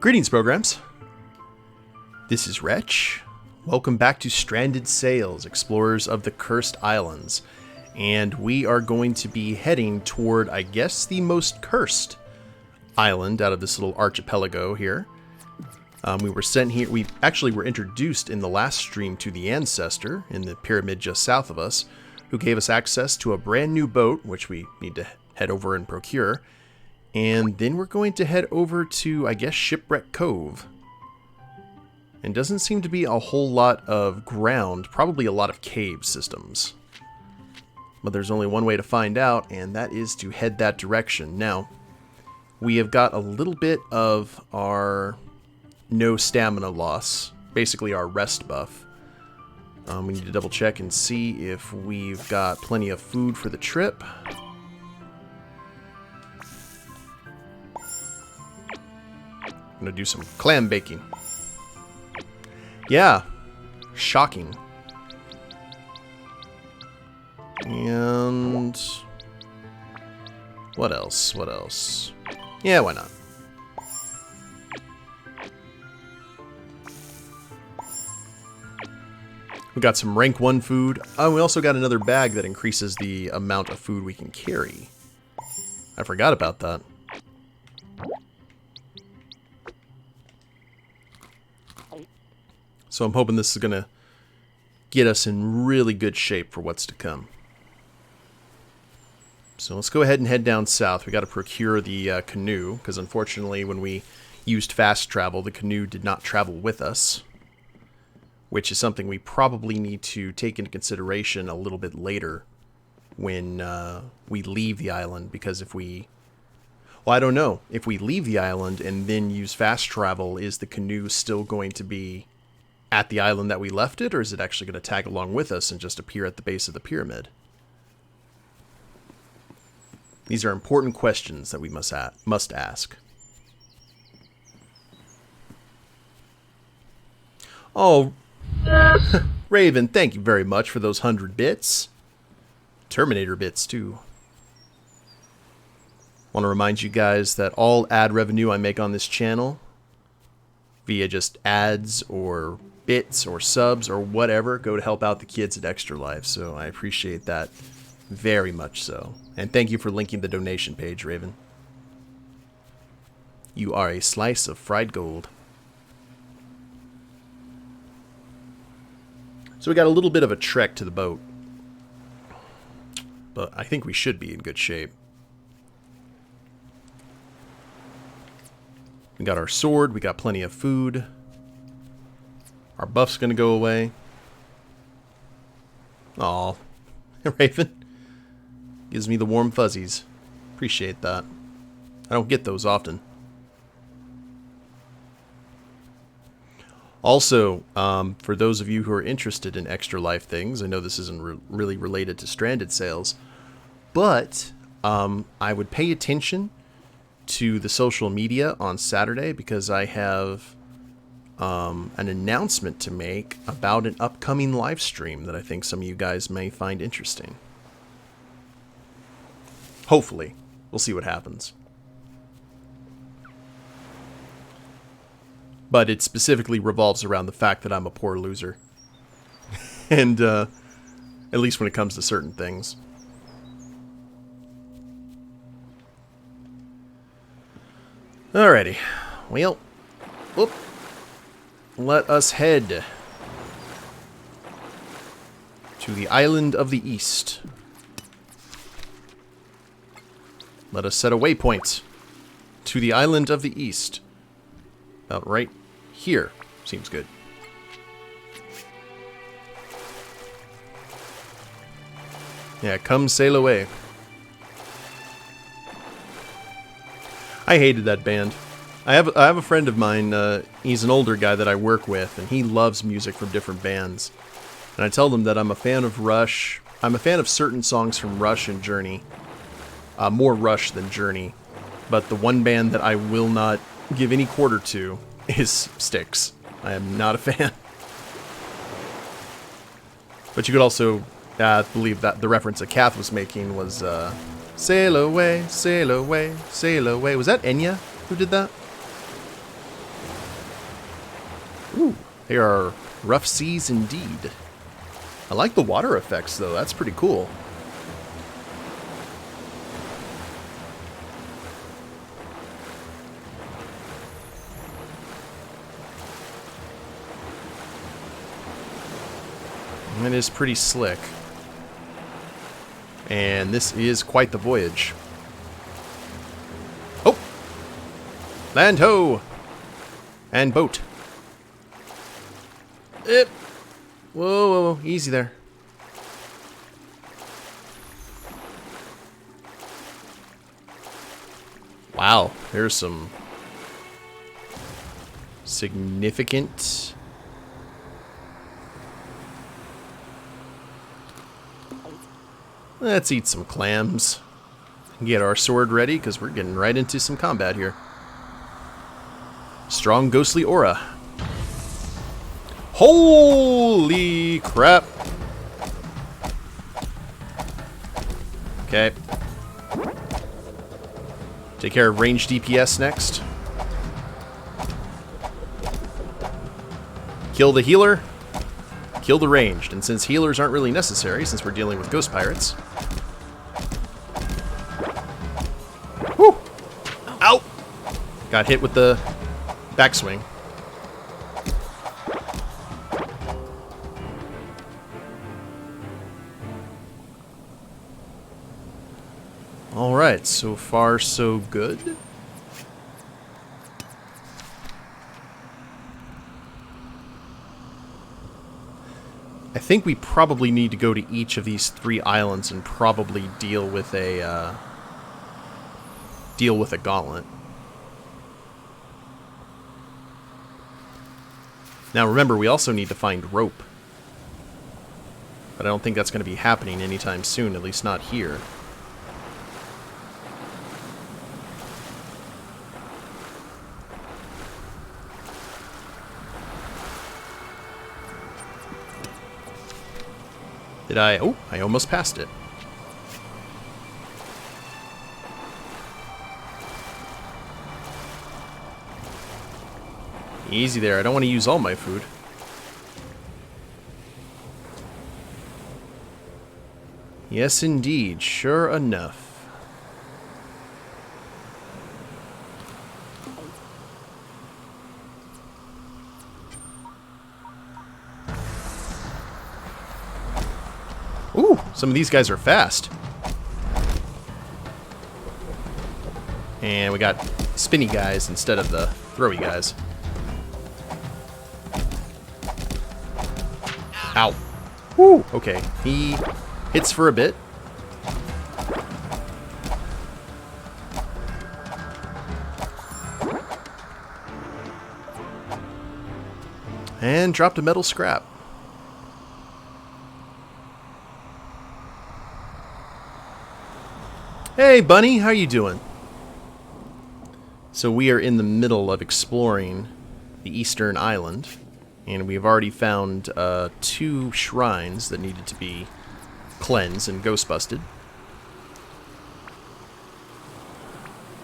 Greetings, programs. This is Wretch. Welcome back to Stranded Sails, Explorers of the Cursed Islands. And we are going to be heading toward, I guess, the most cursed island out of this little archipelago here. We were sent here, we actually were introduced in the last stream to the Ancestor in the pyramid just south of us, who gave us access to a brand new boat, which we need to head over and procure. And then we're going to head over to, I guess, Shipwreck Cove. And doesn't seem to be a whole lot of ground, probably a lot of cave systems. But there's only one way to find out, and that is to head that direction. Now, we have got a little bit of our no stamina loss, basically our rest buff. We need to double check and see if we've got plenty of food for the trip. I'm gonna do some clam baking. Yeah, shocking. And what else? What else? Yeah, why not? We got some rank 1 food. We also got another bag that increases the amount of food we can carry. I forgot about that. So I'm hoping this is going to get us in really good shape for what's to come. So let's go ahead and head down south. We got to procure the canoe, because unfortunately when we used fast travel, the canoe did not travel with us, which is something we probably need to take into consideration a little bit later when we leave the island, because if we... Well, I don't know. If we leave the island and then use fast travel, is the canoe still going to be at the island that we left it, or is it actually going to tag along with us and just appear at the base of the pyramid? These are important questions that we must ask. Oh, Raven, thank you very much for those 100 bits. Terminator bits, too. Want to remind you guys that all ad revenue I make on this channel, via just ads or bits or subs or whatever, go to help out the kids at Extra Life. So I appreciate that very much so. And thank you for linking the donation page, Raven. You are a slice of fried gold. So we got a little bit of a trek to the boat, but I think we should be in good shape. We got our sword, we got plenty of food. Our buff's gonna go away. Aw, Raven. Gives me the warm fuzzies. Appreciate that. I don't get those often. Also, for those of you who are interested in Extra Life things, I know this isn't really related to Stranded Sails, but I would pay attention to the social media on Saturday, because I have an announcement to make about an upcoming live stream that I think some of you guys may find interesting. Hopefully. We'll see what happens. But it specifically revolves around the fact that I'm a poor loser. And, at least when it comes to certain things. Alrighty. Well, whoop. Let us head to the island of the east. Let us set a waypoint to the island of the east. About right here. Seems good. Yeah, come sail away. I hated that band. I have a friend of mine, he's an older guy that I work with, and he loves music from different bands. And I tell them that I'm a fan of Rush. I'm a fan of certain songs from Rush and Journey. More Rush than Journey. But the one band that I will not give any quarter to is Styx. I am not a fan. But you could also believe that the reference that Kath was making was sail away, sail away, sail away. Was that Enya who did that? Ooh, they are rough seas indeed. I like the water effects, though. That's pretty cool. It is pretty slick. And this is quite the voyage. Oh! Land ho! And boat. Whoa, whoa, whoa, easy there. Wow, there's some significant... Let's eat some clams. Get our sword ready, because we're getting right into some combat here. Strong ghostly aura. Holy crap! Okay. Take care of ranged DPS next. Kill the healer. Kill the ranged. And since healers aren't really necessary, since we're dealing with ghost pirates. Whew! Ow! Got hit with the backswing. Alright, so far so good. I think we probably need to go to each of these 3 islands and probably deal with a gauntlet. Now remember, we also need to find rope. But I don't think that's going to be happening anytime soon, at least not here. Did I... Oh, I almost passed it. Easy there. I don't want to use all my food. Yes, indeed. Sure enough. Ooh, some of these guys are fast. And we got spinny guys instead of the throwy guys. Ow. Woo! Okay, he hits for a bit. And dropped a metal scrap. Hey, Bunny, how you doing? So we are in the middle of exploring the Eastern Island, and we've already found 2 shrines that needed to be cleansed and ghost-busted.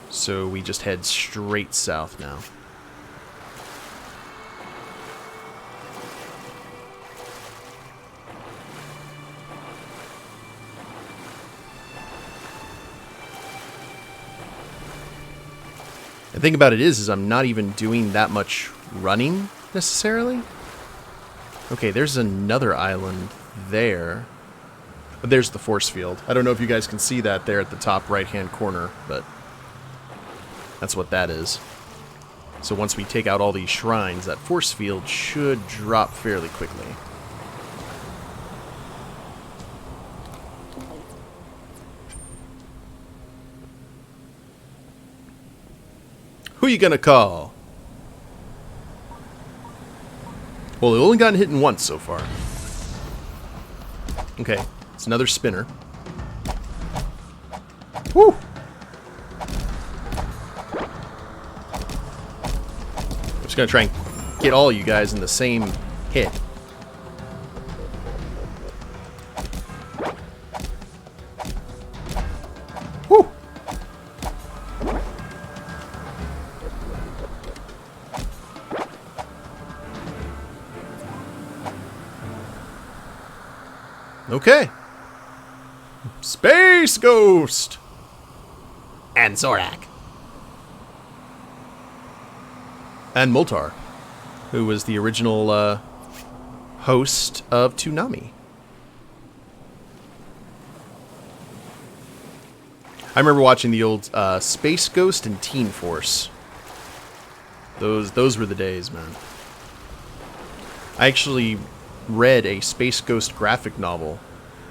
So we just head straight south now. The thing about it is I'm not even doing that much running, necessarily. Okay, there's another island there. But there's the force field. I don't know if you guys can see that there at the top right-hand corner, but that's what that is. So once we take out all these shrines, that force field should drop fairly quickly. Who you gonna call? Well, we've only gotten hit once so far. Okay, it's another spinner. Woo! I'm just gonna try and get all you guys in the same hit. Woo! Okay. Space Ghost! And Zorak. And Moltar, who was the original host of Toonami. I remember watching the old Space Ghost and Teen Force. Those were the days, man. I actually read a Space Ghost graphic novel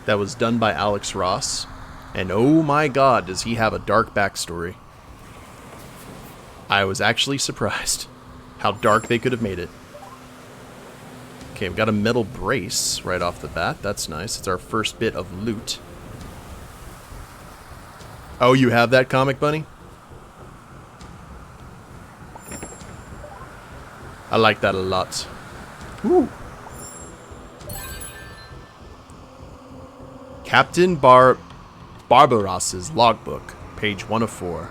that was done by Alex Ross, and oh my god, does he have a dark backstory. I was actually surprised how dark they could have made it. Okay, we've got a metal brace right off the bat. That's nice. It's our first bit of loot. Oh, you have that, Comic Bunny? I like that a lot. Woo. Captain Barbaros's logbook, page 1 of 4.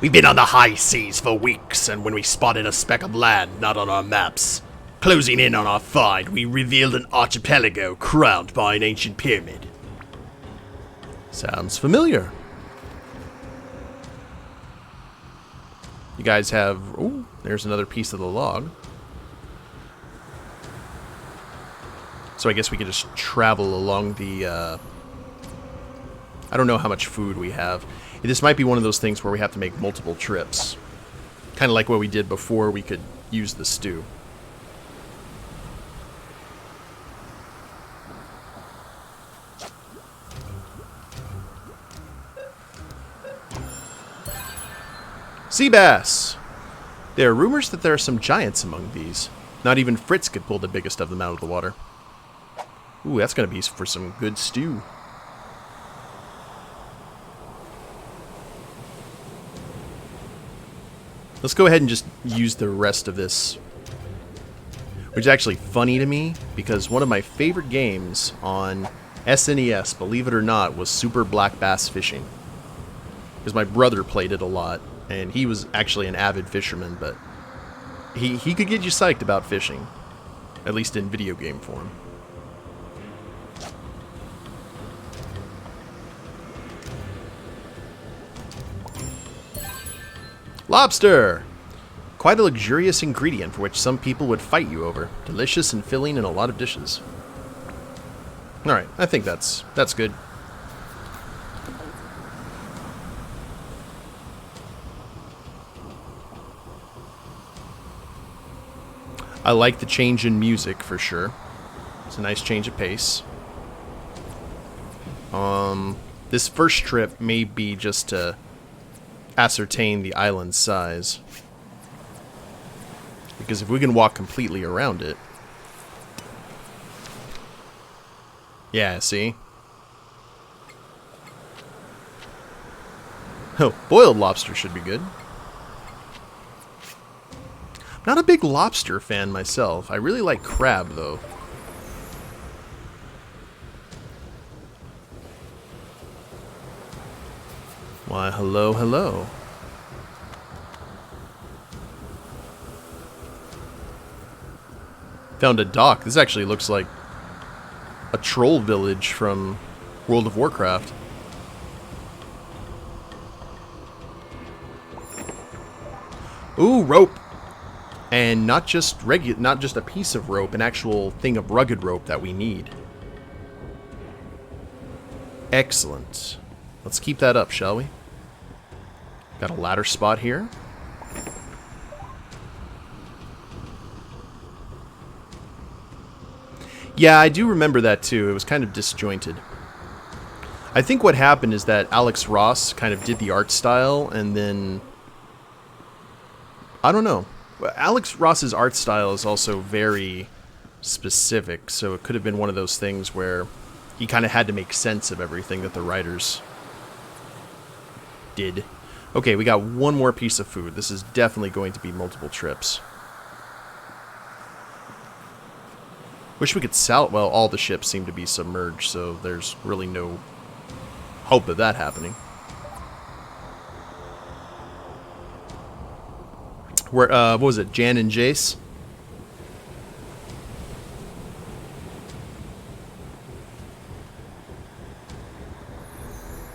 We've been on the high seas for weeks, and when we spotted a speck of land not on our maps, closing in on our find, we revealed an archipelago crowned by an ancient pyramid. Sounds familiar. You guys have... Oh, there's another piece of the log. So I guess we could just travel along the... I don't know how much food we have. This might be one of those things where we have to make multiple trips. Kind of like what we did before we could use the stew. Sea bass! There are rumors that there are some giants among these. Not even Fritz could pull the biggest of them out of the water. Ooh, that's going to be for some good stew. Let's go ahead and just use the rest of this. Which is actually funny to me, because one of my favorite games on SNES, believe it or not, was Super Black Bass Fishing. Because my brother played it a lot. And he was actually an avid fisherman, but he could get you psyched about fishing. At least in video game form. Lobster! Quite a luxurious ingredient for which some people would fight you over. Delicious and filling in a lot of dishes. Alright, I think that's good. I like the change in music for sure. It's a nice change of pace. This first trip may be just to ascertain the island's size. Because if we can walk completely around it... Yeah, see? Oh, boiled lobster should be good. Not a big lobster fan myself. I really like crab, though. Why, hello, hello. Found a dock. This actually looks like a troll village from World of Warcraft. Ooh, rope. And not just a piece of rope, an actual thing of rugged rope that we need. Excellent. Let's keep that up, shall we? Got a ladder spot here. Yeah, I do remember that too. It was kind of disjointed. I think what happened is that Alex Ross kind of did the art style and then... I don't know. Alex Ross's art style is also very specific, so it could have been one of those things where he kind of had to make sense of everything that the writers did. Okay, we got one more piece of food. This is definitely going to be multiple trips. Wish we could well, all the ships seem to be submerged, so there's really no hope of that happening. Where, what was it, Jan and Jace?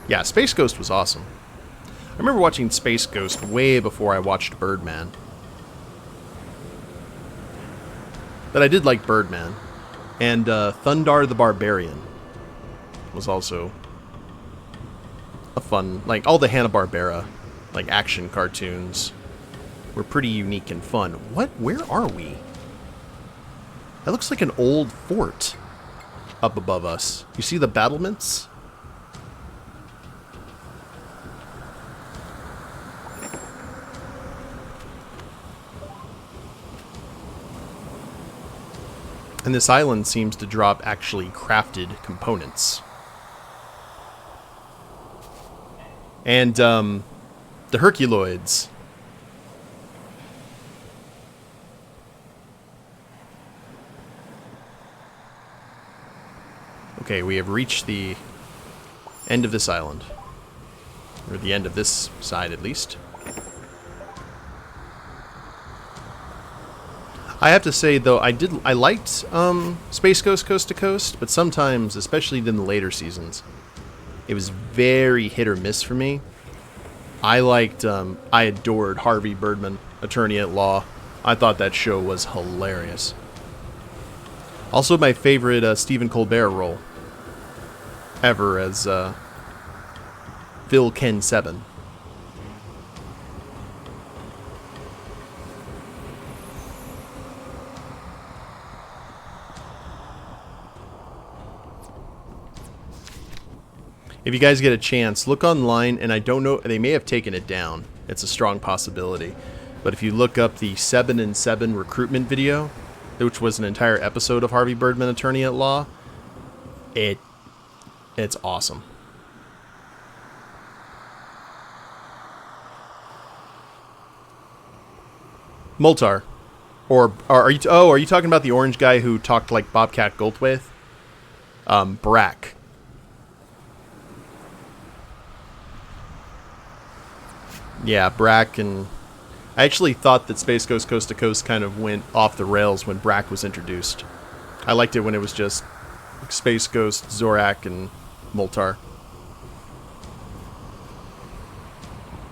Yeah, Space Ghost was awesome. I remember watching Space Ghost way before I watched Birdman. But I did like Birdman. And Thundar the Barbarian was also a fun... Like, all the Hanna-Barbera, like, action cartoons were pretty unique and fun. What? Where are we? That looks like an old fort up above us. You see the battlements? And this island seems to drop actually crafted components. And the Herculoids. Okay, we have reached the end of this island. Or the end of this side, at least. I have to say, though, I liked Space Ghost Coast to Coast, but sometimes, especially in the later seasons, it was very hit or miss for me. I adored Harvey Birdman, Attorney at Law. I thought that show was hilarious. Also, my favorite Stephen Colbert role ever as Phil Ken 7. If you guys get a chance, look online, and I don't know, they may have taken it down. It's a strong possibility. But if you look up the 7 and 7 recruitment video, which was an entire episode of Harvey Birdman, Attorney at Law, it's awesome. Moltar. Or are you talking about the orange guy who talked like Bobcat Goldthwait? Brack. Yeah, Brack, and I actually thought that Space Ghost Coast to Coast kind of went off the rails when Brack was introduced. I liked it when it was just Space Ghost, Zorak, and Moltar.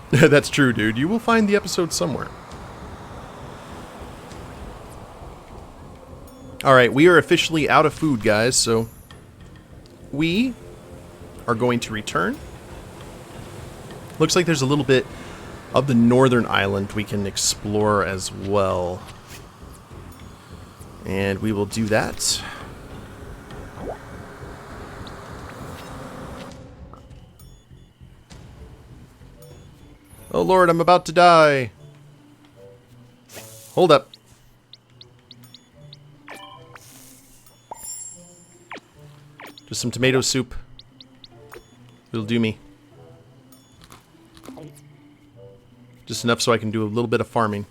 That's true, dude. You will find the episode somewhere. Alright, we are officially out of food, guys, so we are going to return. Looks like there's a little bit of the northern island we can explore as well. And we will do that. Oh Lord, I'm about to die. Hold up. Just some tomato soup. It'll do me. Just enough so I can do a little bit of farming.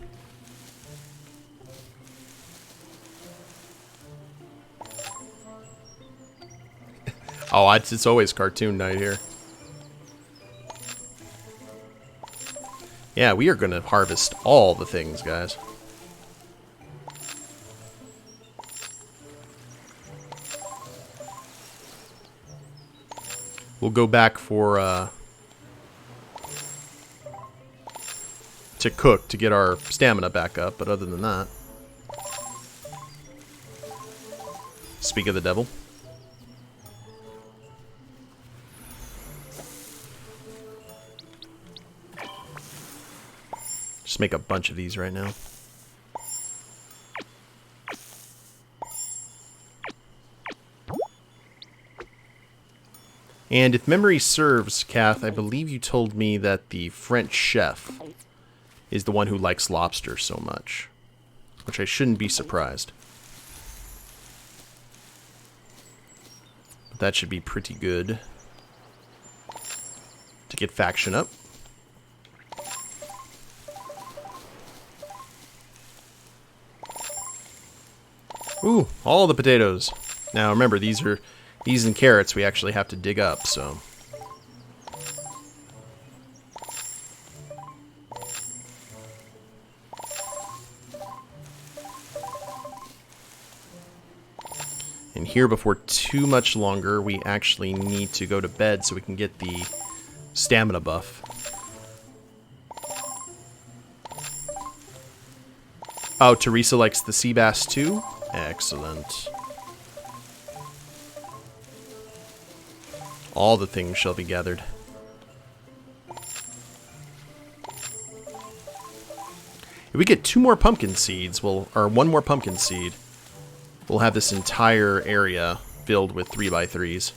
Oh, it's always cartoon night here. Yeah, we are going to harvest all the things, guys. We'll go back for to cook to get our stamina back up, but other than that, speak of the devil. Just make a bunch of these right now. And if memory serves, Kath, I believe you told me that the French chef is the one who likes lobster so much, which I shouldn't be surprised. But that should be pretty good to get faction up. Ooh, all the potatoes. Now remember, these and carrots we actually have to dig up, so. And here, before too much longer, we actually need to go to bed so we can get the stamina buff. Oh, Teresa likes the sea bass too? Excellent. All the things shall be gathered. If we get 2 more pumpkin seeds, or 1 more pumpkin seed, we'll have this entire area filled with 3x3s.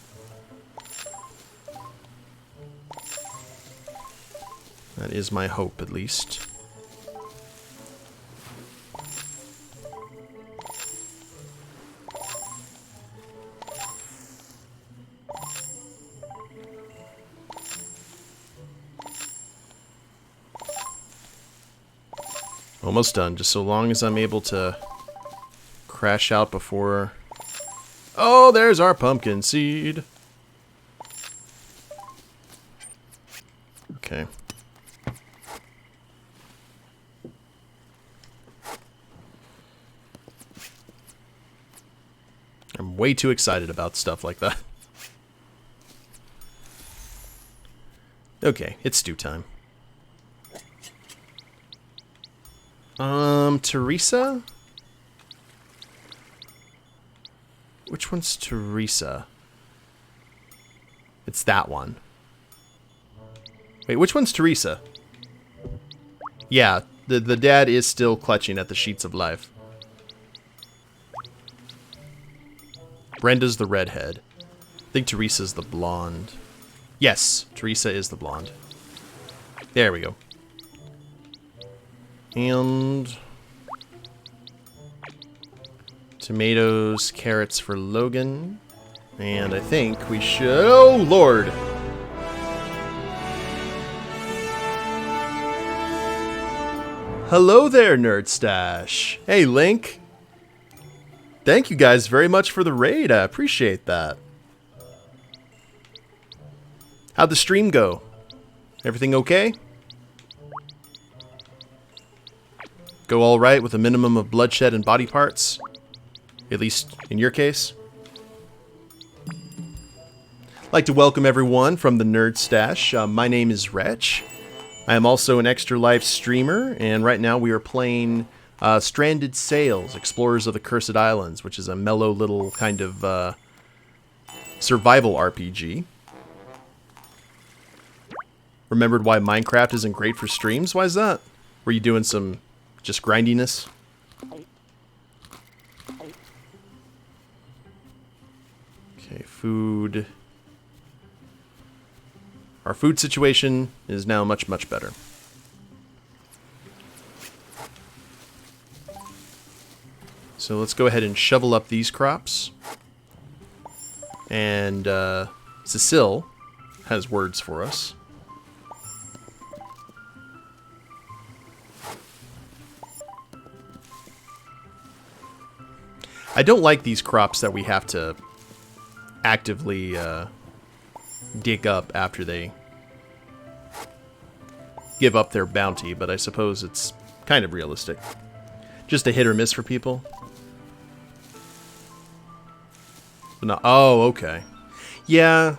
That is my hope, at least. Almost done, just so long as I'm able to crash out before... Oh, there's our pumpkin seed. Okay. I'm way too excited about stuff like that. Okay, it's stew time. Teresa? Which one's Teresa? It's that one. Wait, which one's Teresa? Yeah, the dad is still clutching at the sheets of life. Brenda's the redhead. I think Teresa's the blonde. Yes, Teresa is the blonde. There we go. And tomatoes, carrots for Logan. And I think we should... Oh, Lord! Hello there, Nerd Stash. Hey, Link. Thank you guys very much for the raid. I appreciate that. How'd the stream go? Everything okay? Go all right with a minimum of bloodshed and body parts? At least in your case? I'd like to welcome everyone from the Nerd Stash. My name is Wretch. I am also an Extra Life streamer, and right now we are playing Stranded Sails, Explorers of the Cursed Islands, which is a mellow little kind of survival RPG. Remembered why Minecraft isn't great for streams? Why is that? Were you doing some just grindiness? Okay, food. Our food situation is now much, much better. So let's go ahead and shovel up these crops. And Cecile has words for us. I don't like these crops that we have to actively dig up after they give up their bounty, but I suppose it's kind of realistic. Just a hit or miss for people. No, oh, okay. Yeah.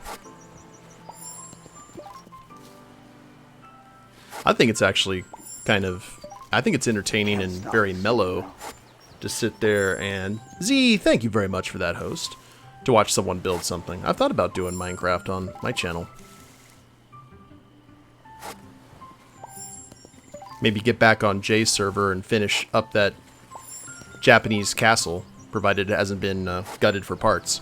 I think it's actually kind of... I think it's entertaining and very mellow to sit there and... Z, thank you very much for that, host. To watch someone build something. I've thought about doing Minecraft on my channel. Maybe get back on Jay's server and finish up that Japanese castle, provided it hasn't been gutted for parts.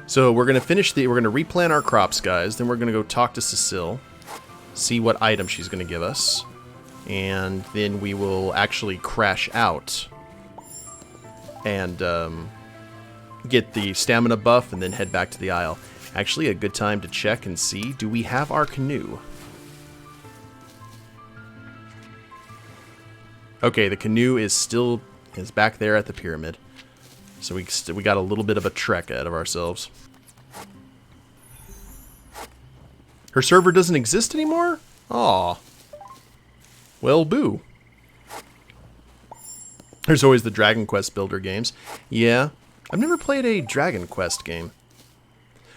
So we're gonna we're gonna replant our crops, guys. Then we're gonna go talk to Cecile, see what item she's gonna give us, and then we will actually crash out and get the stamina buff, and then head back to the isle. Actually, a good time to check and see, do we have our canoe? Okay, the canoe is back there at the pyramid. So we got a little bit of a trek ahead of ourselves. Her server doesn't exist anymore? Aw. Well, boo. There's always the Dragon Quest builder games. Yeah, I've never played a Dragon Quest game.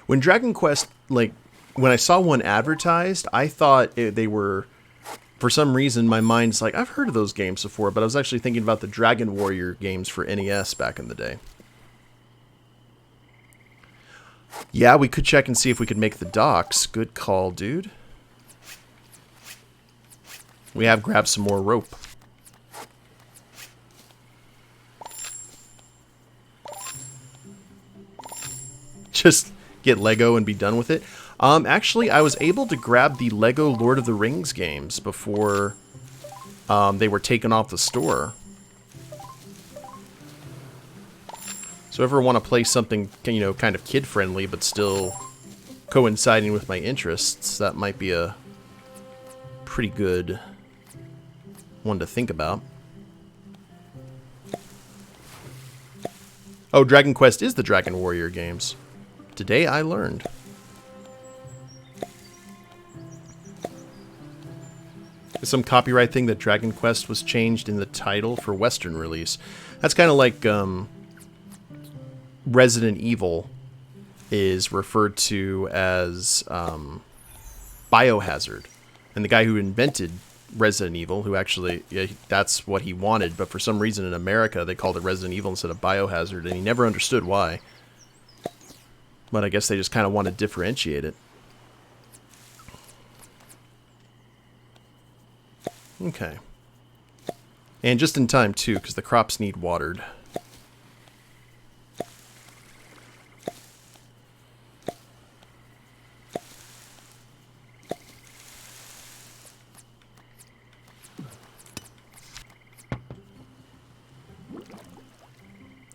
When Dragon Quest, like, when I saw one advertised, I thought they were, for some reason, my mind's like, I've heard of those games before, but I was actually thinking about the Dragon Warrior games for NES back in the day. Yeah, we could check and see if we could make the docks. Good call, dude. We have grabbed some more rope. Just get Lego and be done with it. Actually, I was able to grab the Lego Lord of the Rings games before they were taken off the store. So if I ever want to play something, you know, kind of kid-friendly, but still coinciding with my interests, that might be a pretty good one to think about. Oh, Dragon Quest is the Dragon Warrior games. Today I learned. There's some copyright thing that Dragon Quest was changed in the title for Western release. That's kind of like Resident Evil is referred to as Biohazard. And the guy who invented Resident Evil, who actually, yeah, that's what he wanted, but for some reason in America they called it Resident Evil instead of Biohazard, and he never understood why. But I guess they just kind of want to differentiate it. Okay. And just in time, too, because the crops need watered.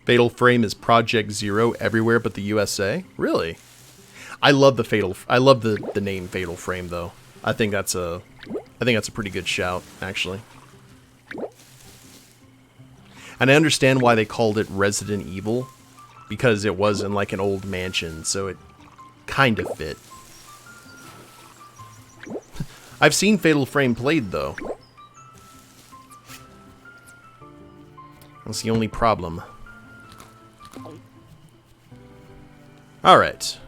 Fatal Frame is Project Zero everywhere but the USA? Really? I love the name Fatal Frame though. I think that's a pretty good shout, actually. And I understand why they called it Resident Evil, because it was in like an old mansion, so it kind of fit. I've seen Fatal Frame played though. That's the only problem. Alright.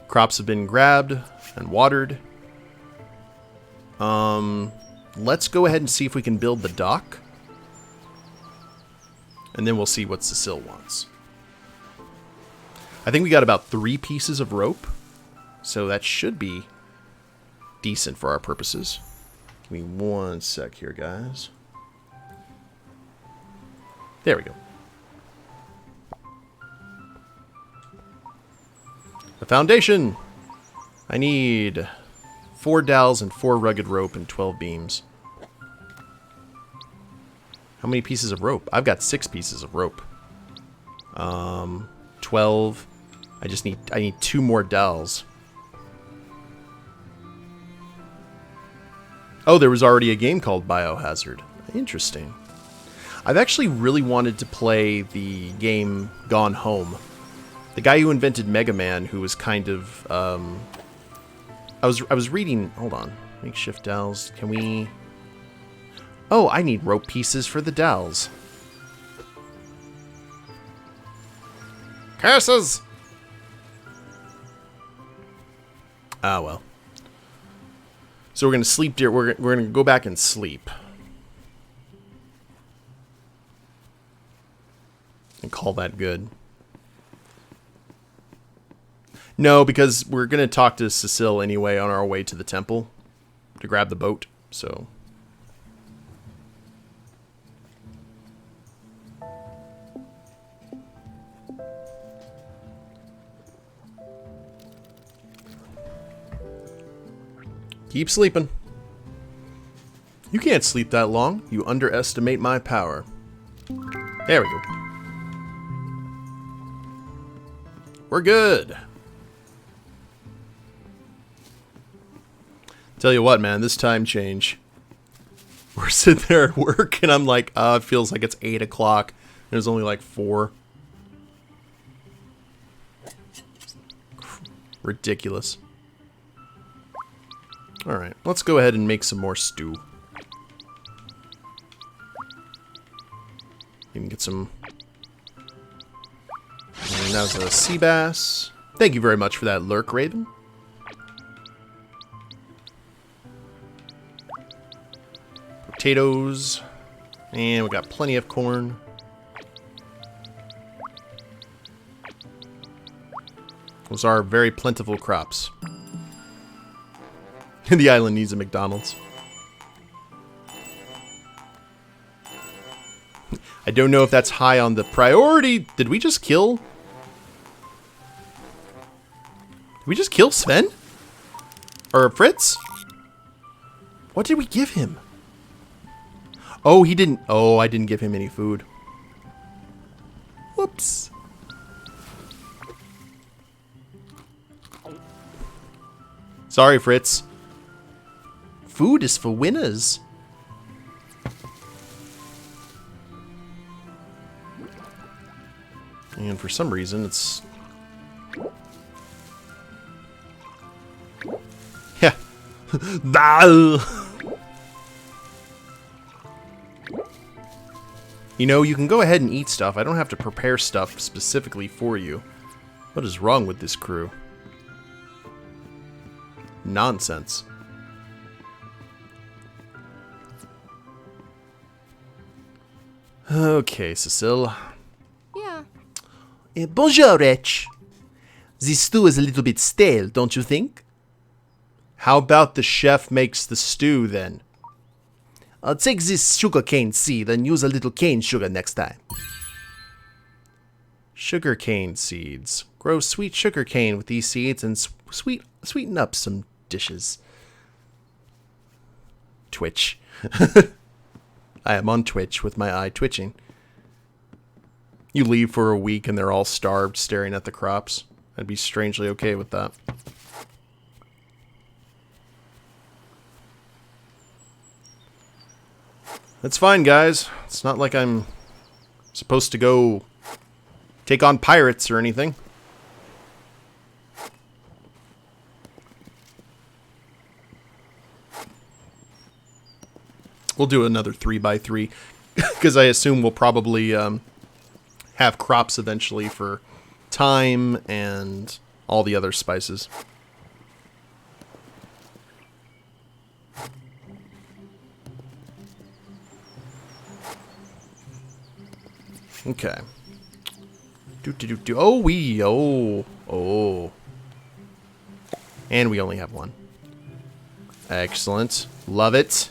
Crops have been grabbed and watered. Let's go ahead and see if we can build the dock. And then we'll see what Cecile wants. I think we got about 3 pieces of rope. So that should be decent for our purposes. Give me 1 sec here, guys. There we go. The foundation! I need 4 dowels and 4 rugged rope and 12 beams. How many pieces of rope? I've got 6 pieces of rope. 12. I need 2 more dowels. Oh, there was already a game called Biohazard. Interesting. I've actually really wanted to play the game Gone Home. The guy who invented Mega Man, who was kind of, I was reading, hold on, makeshift dowels, can we, oh, I need rope pieces for the dowels. Curses! Ah, well. So we're going to sleep, dear, we're going to go back and sleep. And call that good. No, because we're going to talk to Cecile anyway on our way to the temple to grab the boat, so. Keep sleeping. You can't sleep that long. You underestimate my power. There we go. We're good. Tell you what, man, this time change. We're sitting there at work, and I'm like, it feels like it's 8 o'clock. And it's only like 4. Ridiculous. Alright, let's go ahead and make some more stew. can get some... And that was a sea bass. Thank you very much for that lurk, Raven. Potatoes. And we got plenty of corn. Those are very plentiful crops. The island needs a McDonald's. I don't know if that's high on the priority. Did we just kill? Did we just kill Sven? Or Fritz? What did we give him? Oh, he didn't. Oh, I didn't give him any food. Whoops. Sorry, Fritz. Food is for winners. And for some reason, it's... Yeah. You know, you can go ahead and eat stuff. I don't have to prepare stuff specifically for you. What is wrong with this crew? Nonsense. Okay, Cecile. Yeah. Bonjour, Wretch. The stew is a little bit stale, don't you think? How about the chef makes the stew, then? I'll take this sugarcane seed and use a little cane sugar next time. Sugarcane seeds. Grow sweet sugarcane with these seeds and sweeten up some dishes. Twitch. I am on Twitch with my eye twitching. You leave for a week and they're all starved staring at the crops. I'd be strangely okay with that. That's fine, guys. It's not like I'm supposed to go take on pirates or anything. We'll do another 3x3 because I assume we'll probably have crops eventually for thyme and all the other spices. Okay. Oh. And we only have one. Excellent. Love it.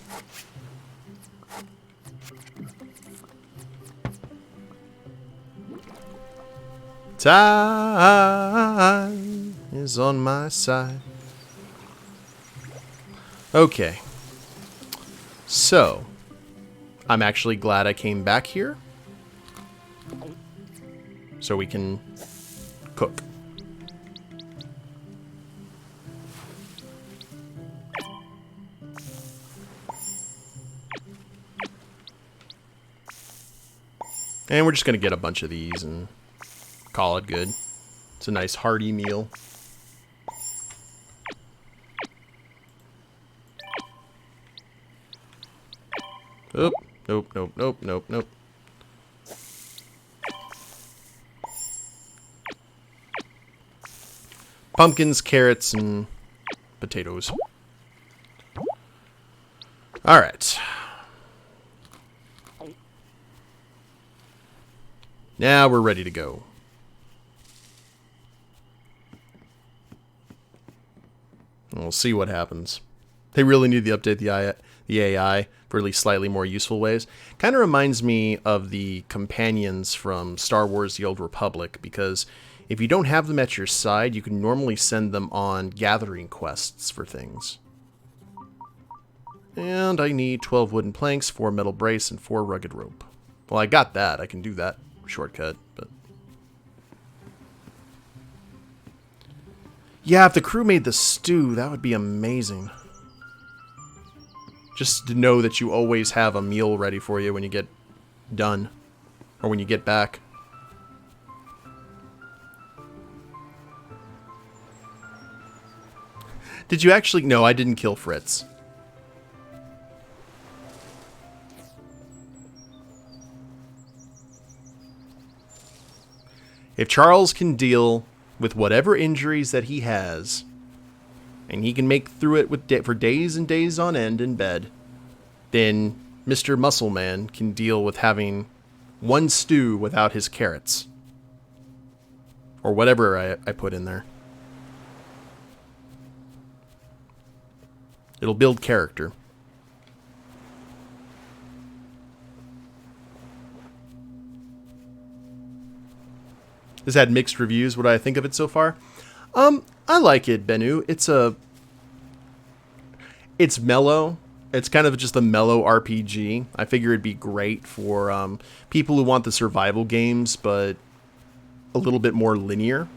Time is on my side. Okay. So, I'm actually glad I came back here. So we can cook. And we're just going to get a bunch of these and call it good. It's a nice hearty meal. Nope. Pumpkins, carrots, and potatoes. Alright. Now we're ready to go. We'll see what happens. They really need to update the AI for at least slightly more useful ways. Kind of reminds me of the companions from Star Wars The Old Republic, because if you don't have them at your side, you can normally send them on gathering quests for things. And I need 12 wooden planks, 4 metal brace, and 4 rugged rope. Well, I got that. I can do that shortcut, but... Yeah, if the crew made the stew, that would be amazing. Just to know that you always have a meal ready for you when you get done. Or when you get back. Did you actually... No, I didn't kill Fritz. If Charles can deal with whatever injuries that he has, and he can make through it for days and days on end in bed, then Mr. Muscle Man can deal with having one stew without his carrots. Or whatever I put in there. It'll build character. This had mixed reviews. What do I think of it so far? I like it, Bennu. It's mellow. It's kind of just a mellow RPG. I figure it'd be great for people who want the survival games, but a little bit more linear.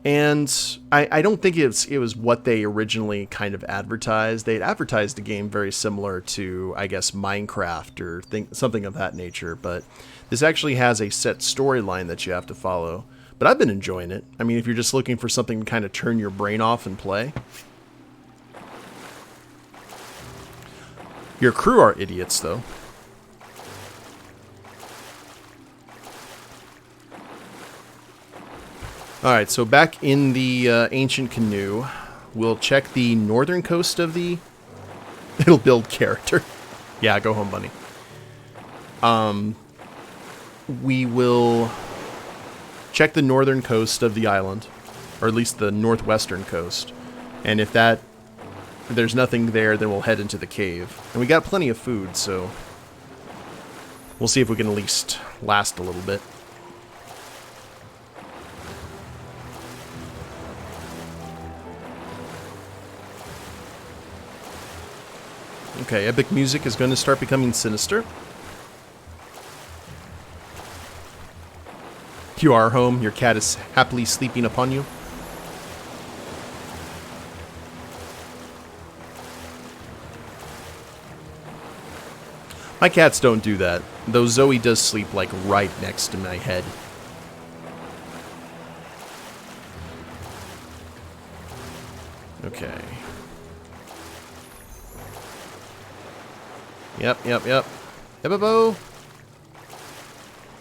And I don't think it was what they originally kind of advertised. They'd advertised a game very similar to, I guess, Minecraft or something of that nature. But this actually has a set storyline that you have to follow. But I've been enjoying it. I mean, if you're just looking for something to kind of turn your brain off and play. Your crew are idiots, though. Alright, so back in the ancient canoe, we'll check the northern coast of the... It'll build character. Yeah, go home, bunny. We will check the northern coast of the island, or at least the northwestern coast. And if there's nothing there, then we'll head into the cave. And we got plenty of food, so we'll see if we can at least last a little bit. Okay, epic music is going to start becoming sinister. You are home. Your cat is happily sleeping upon you. My cats don't do that, though Zoe does sleep, like, right next to my head. Okay. Yep. Ebbo!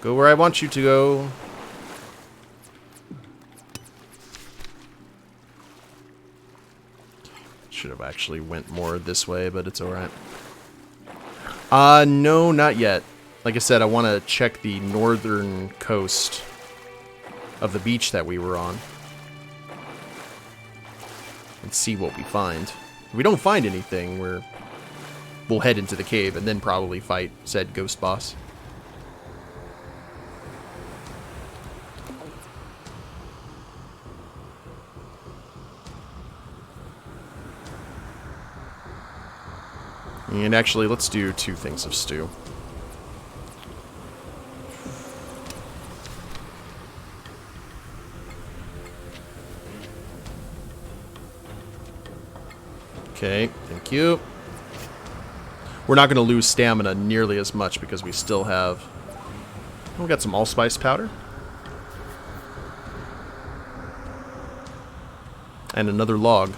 Go where I want you to go. Should have actually went more this way, but it's alright. No, not yet. Like I said, I want to check the northern coast of the beach that we were on. And see what we find. If we don't find anything, we'll head into the cave and then probably fight said ghost boss. And actually, let's do 2 things of stew. Okay, thank you. We're not going to lose stamina nearly as much because we still have... Oh, we got some allspice powder. And another log.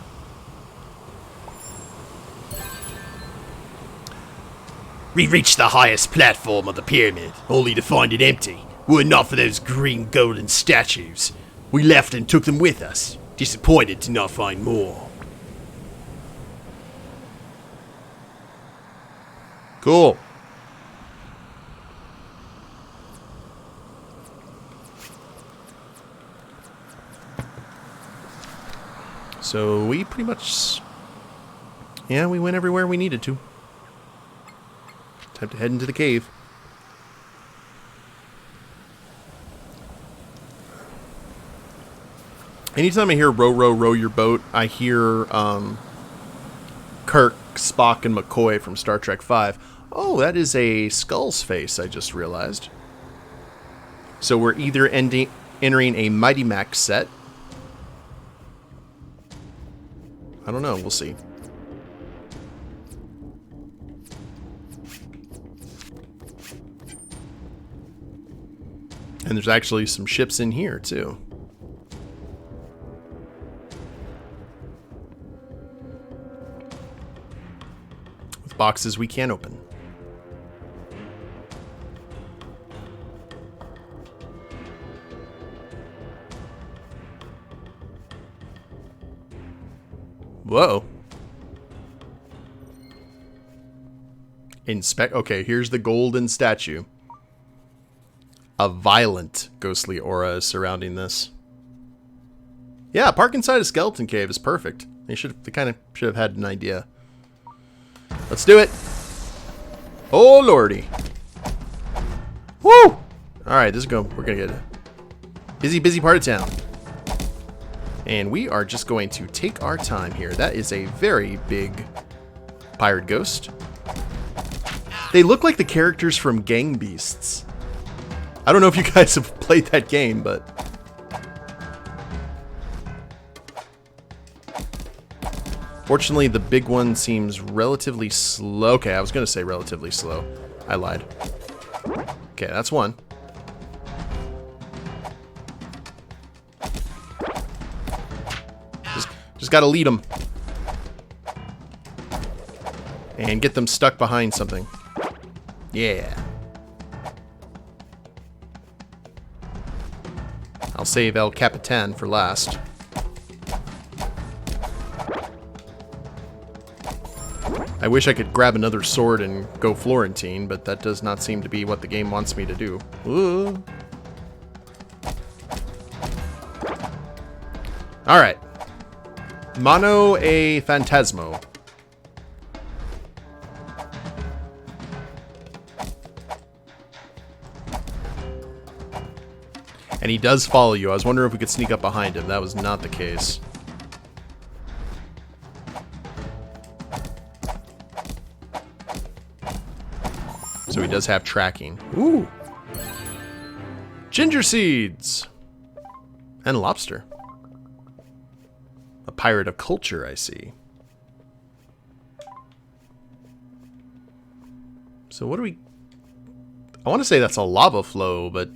We reached the highest platform of the pyramid, only to find it empty. Were it not for those green golden statues, we left and took them with us, disappointed to not find more. Cool. So we pretty much... Yeah, we went everywhere we needed to. Time to head into the cave. Anytime I hear row, row, row your boat, I hear Kirk, Spock, and McCoy from Star Trek V. Oh, that is a skull's face, I just realized. So we're either entering a Mighty Max set. I don't know, we'll see. And there's actually some ships in here, too. With boxes we can't open. Whoa. Inspect. Okay, here's the golden statue. A violent ghostly aura is surrounding this. Yeah, park inside a skeleton cave is perfect. They kind of should have had an idea. Let's do it. Oh lordy. Woo! All right, this is going. We're gonna get a busy part of town, and we are just going to take our time here. That is a very big pirate ghost. They look like the characters from Gang Beasts. I don't know if you guys have played that game, but fortunately the big one seems relatively slow. Okay, I was gonna say relatively slow. I lied. Okay, that's one. Just gotta lead them. And get them stuck behind something. Yeah. I'll save El Capitan for last. I wish I could grab another sword and go Florentine, but that does not seem to be what the game wants me to do. Ooh. Alright. Mano a Fantasmo. And he does follow you. I was wondering if we could sneak up behind him. That was not the case. So he does have tracking. Ooh! Ginger seeds! And lobster. A pirate of culture, I see. So what do we... I want to say that's a lava flow, but...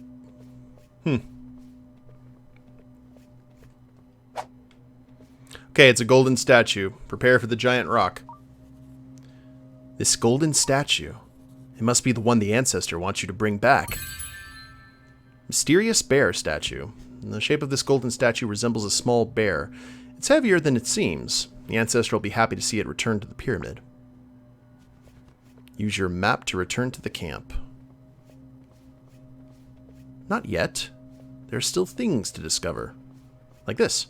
Okay, it's a golden statue. Prepare for the giant rock. This golden statue. It must be the one the Ancestor wants you to bring back. Mysterious bear statue. The shape of this golden statue resembles a small bear. It's heavier than it seems. The Ancestor will be happy to see it return to the pyramid. Use your map to return to the camp. Not yet. There are still things to discover. Like this.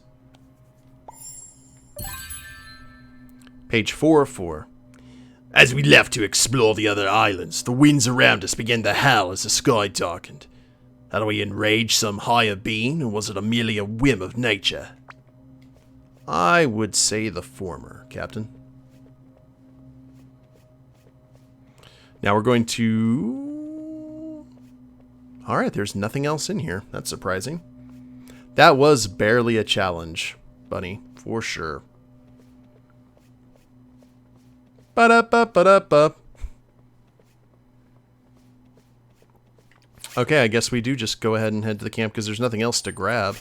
Page 4 of 4. As we left to explore the other islands, the winds around us began to howl as the sky darkened. Had we enraged some higher being, or was it merely a whim of nature? I would say the former, Captain. Now we're going to... Alright, there's nothing else in here. That's surprising. That was barely a challenge, Bunny, for sure. Ba-da-ba-ba-da-ba. Okay, I guess we do just go ahead and head to the camp because there's nothing else to grab.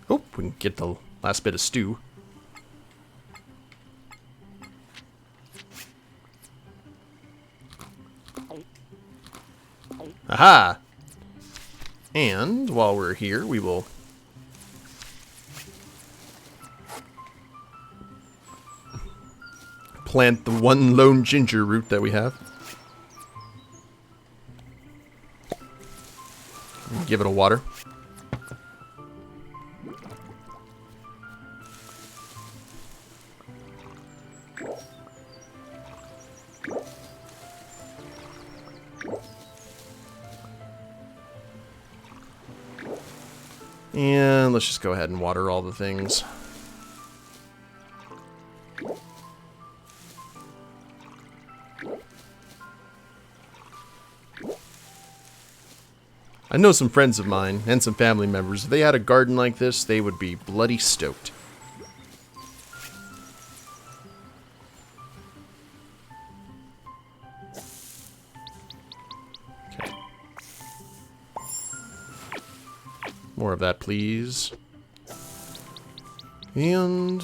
Oh, we can get the last bit of stew. Aha! And while we're here, we will plant the one lone ginger root that we have. And give it a water. And let's just go ahead and water all the things. I know some friends of mine and some family members, if they had a garden like this, they would be bloody stoked. Okay. More of that, please. And...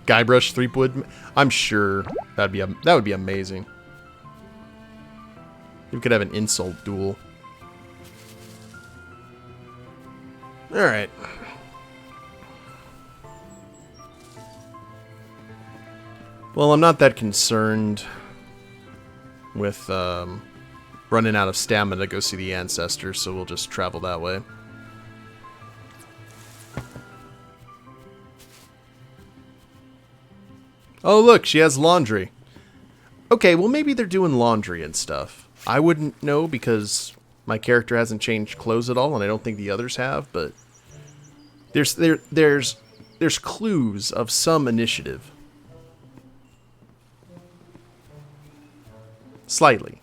Guybrush Threepwood. I'm sure that would be amazing. We could have an insult duel. All right. Well, I'm not that concerned with running out of stamina to go see the Ancestor, so we'll just travel that way. Oh, look, she has laundry. Okay, well, maybe they're doing laundry and stuff. I wouldn't know because my character hasn't changed clothes at all, and I don't think the others have, but there's clues of some initiative. Slightly.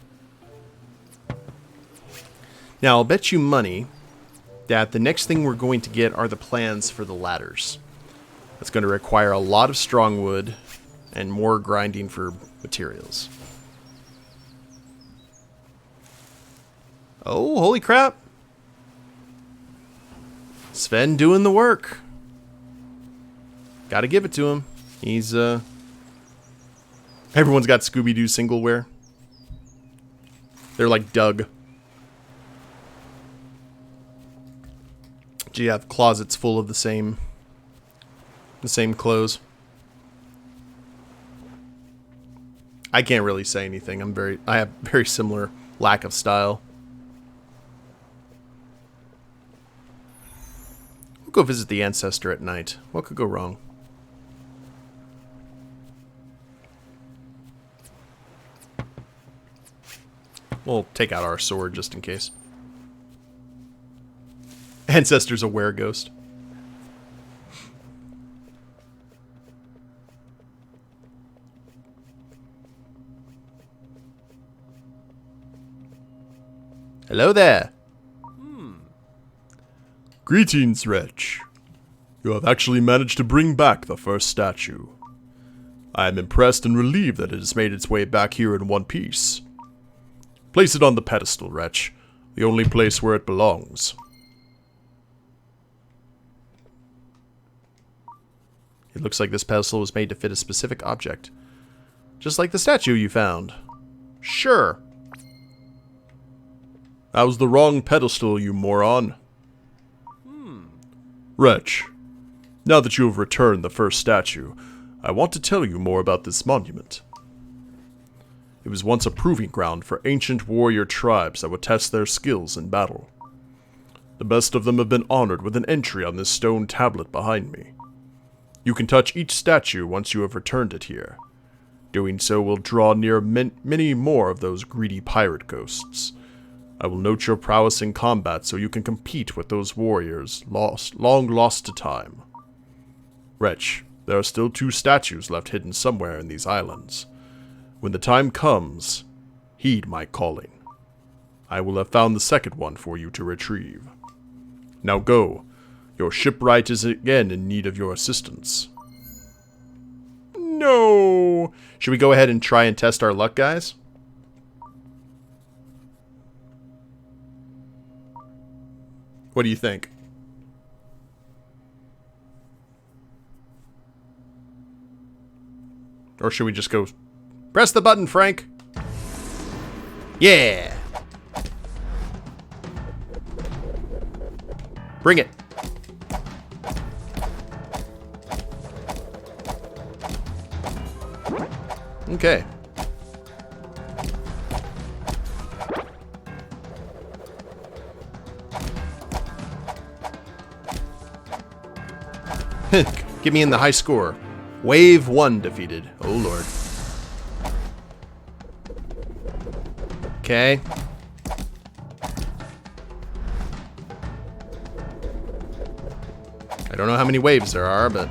Now, I'll bet you money that the next thing we're going to get are the plans for the ladders. That's going to require a lot of strong wood and more grinding for materials. Oh, holy crap. Sven doing the work. Gotta give it to him. He's, everyone's got Scooby-Doo singleware. They're like Doug. Do you have closets full of the same clothes? I can't really say anything. I have very similar lack of style. We'll go visit the Ancestor at night. What could go wrong? We'll take out our sword just in case. Ancestor's a were-ghost. Hello there. Greetings, Wretch. You have actually managed to bring back the first statue. I am impressed and relieved that it has made its way back here in one piece. Place it on the pedestal, Wretch, the only place where it belongs. It looks like this pedestal was made to fit a specific object. Just like the statue you found. Sure. That was the wrong pedestal, you moron. Wretch, now that you have returned the first statue, I want to tell you more about this monument. It was once a proving ground for ancient warrior tribes that would test their skills in battle. The best of them have been honored with an entry on this stone tablet behind me. You can touch each statue once you have returned it here. Doing so will draw near many more of those greedy pirate ghosts. I will note your prowess in combat so you can compete with those warriors long lost to time. Wretch, there are still 2 statues left hidden somewhere in these islands. When the time comes, heed my calling. I will have found the second one for you to retrieve. Now go. Your shipwright is again in need of your assistance. No! Should we go ahead and try and test our luck, guys? What do you think? Or should we just go... Press the button, Frank! Yeah! Bring it! Okay. Get me in the high score. Wave 1 defeated. Oh, Lord. Okay. I don't know how many waves there are, but...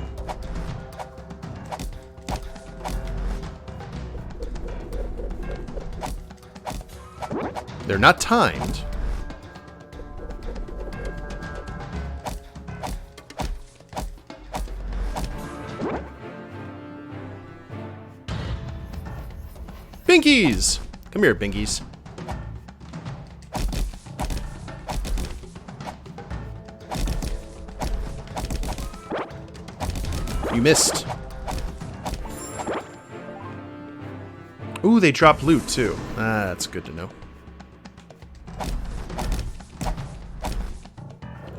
they're not timed. Binkies! Come here, Binkies. You missed. Ooh, they drop loot too. Ah, that's good to know.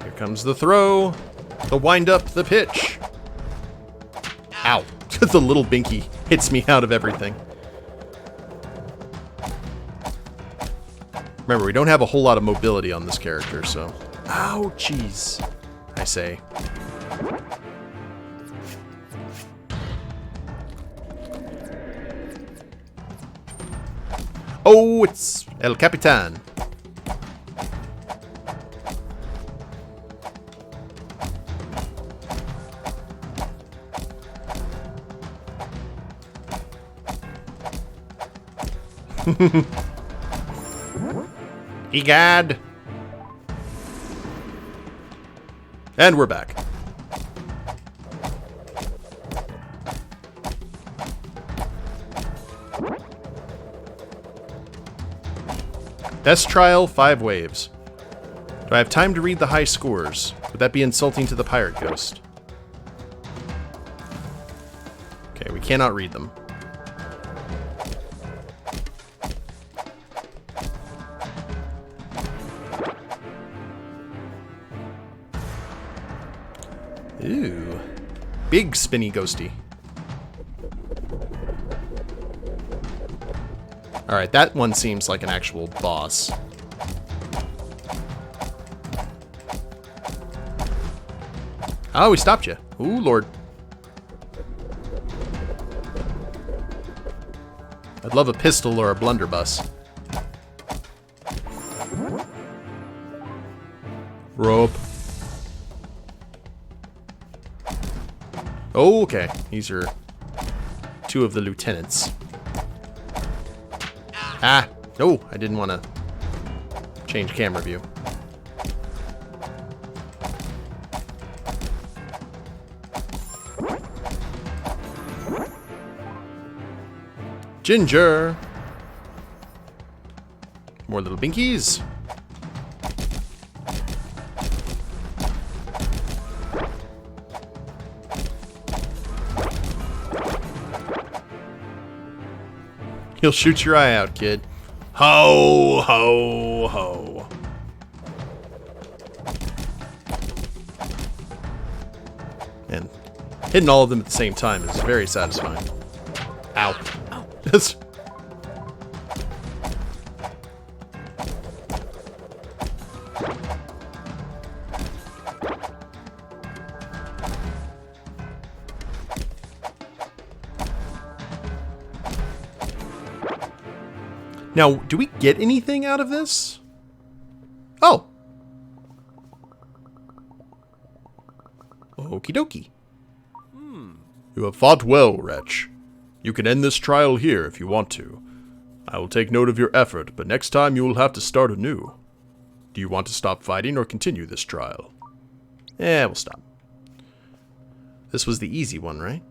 Here comes the throw. The wind up, the pitch. Ow. The little binky hits me out of everything. Remember, we don't have a whole lot of mobility on this character, so... Ow, jeez. I say. Oh, it's El Capitan. Egad. And we're back. Best trial, 5 waves. Do I have time to read the high scores? Would that be insulting to the pirate ghost? Okay, we cannot read them. Ooh. Big spinny ghosty. Alright, that one seems like an actual boss. Oh, he stopped you. Ooh, Lord. I'd love a pistol or a blunderbuss. Rope. Oh, okay. These are 2 of the lieutenants. Ah! Oh, I didn't want to change camera view. Ginger! More little binkies. He'll shoot your eye out, kid. Ho, ho, ho. And hitting all of them at the same time is very satisfying. Ow. Ow. Now, do we get anything out of this? Oh. Okie dokie. You have fought well, Wretch. You can end this trial here if you want to. I will take note of your effort, but next time you will have to start anew. Do you want to stop fighting or continue this trial? We'll stop. This was the easy one, right?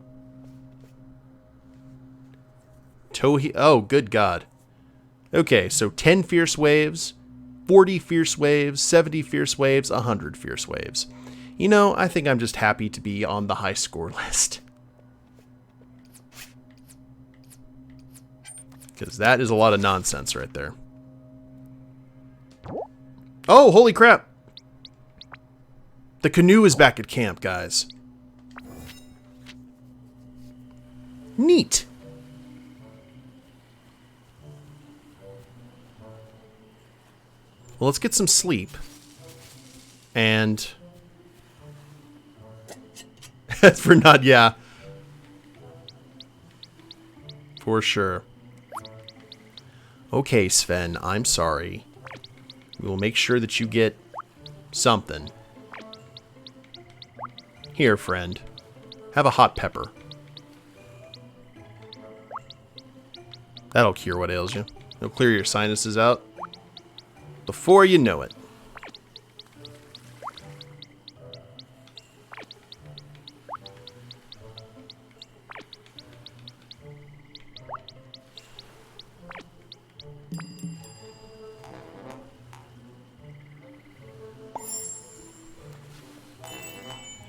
Oh, good God. Okay, so 10 fierce waves, 40 fierce waves, 70 fierce waves, 100 fierce waves. You know, I think I'm just happy to be on the high score list. Because that is a lot of nonsense right there. Oh, holy crap! The canoe is back at camp, guys. Neat. Well, let's get some sleep. And... for not, yeah. For sure. Okay, Sven, I'm sorry. We will make sure that you get something. Here, friend. Have a hot pepper. That'll cure what ails you. It'll clear your sinuses out before you know it.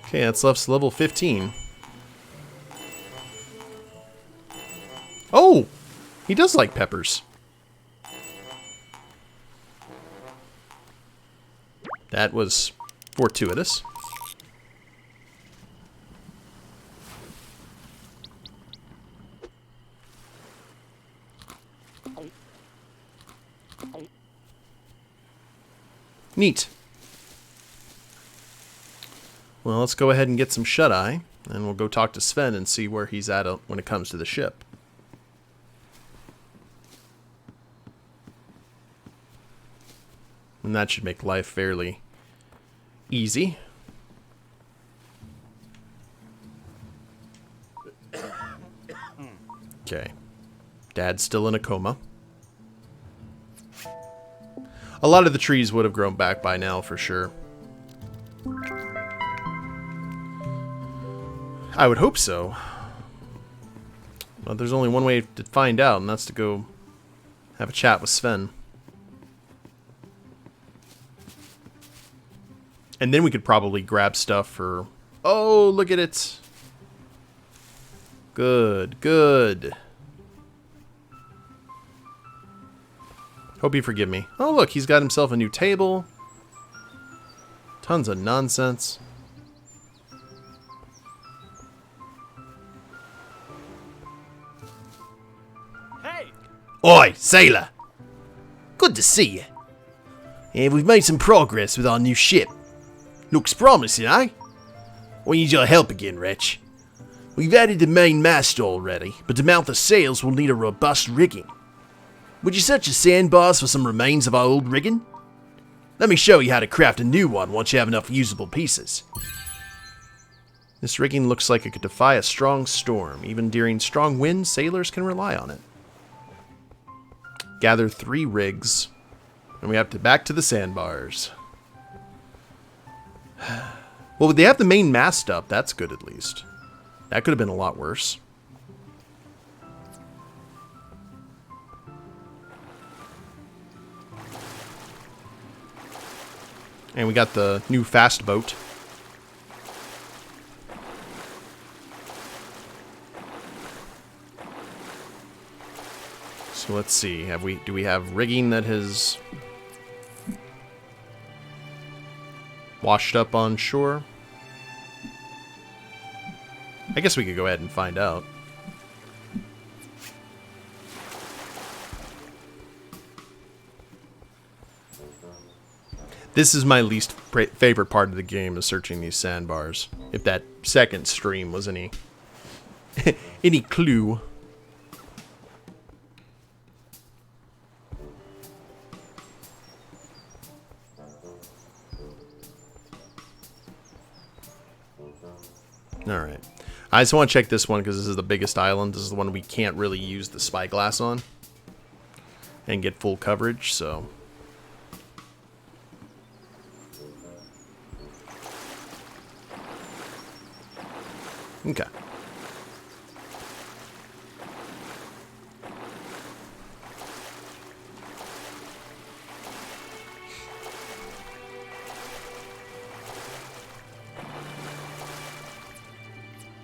Okay, that's level 15. Oh! He does like peppers. That was fortuitous. Neat. Well, let's go ahead and get some shut-eye, and we'll go talk to Sven and see where he's at when it comes to the ship. And that should make life fairly easy. Okay. Dad's still in a coma. A lot of the trees would have grown back by now, for sure. I would hope so. But there's only one way to find out, and that's to go have a chat with Sven. And then we could probably grab stuff for... Oh, look at it. Good, good. Hope you forgive me. Oh, look, he's got himself a new table. Tons of nonsense. Hey! Oi, sailor! Good to see you. And we've made some progress with our new ship. Looks promising, eh? We need your help again, Wretch. We've added the main mast already, but to mount the sails we'll need a robust rigging. Would you search the sandbars for some remains of our old rigging? Let me show you how to craft a new one once you have enough usable pieces. This rigging looks like it could defy a strong storm. Even during strong winds, sailors can rely on it. Gather 3 rigs, and we have to back to the sandbars. Well, they have the main mast up. That's good, at least. That could have been a lot worse. And we got the new fast boat. So let's see. Do we have rigging that has washed up on shore? I guess we could go ahead and find out. This is my least favorite part of the game, is searching these sandbars. If that second stream was any any clue. Alright. I just want to check this one because this is the biggest island. This is the one we can't really use the spyglass on and get full coverage, so... Okay.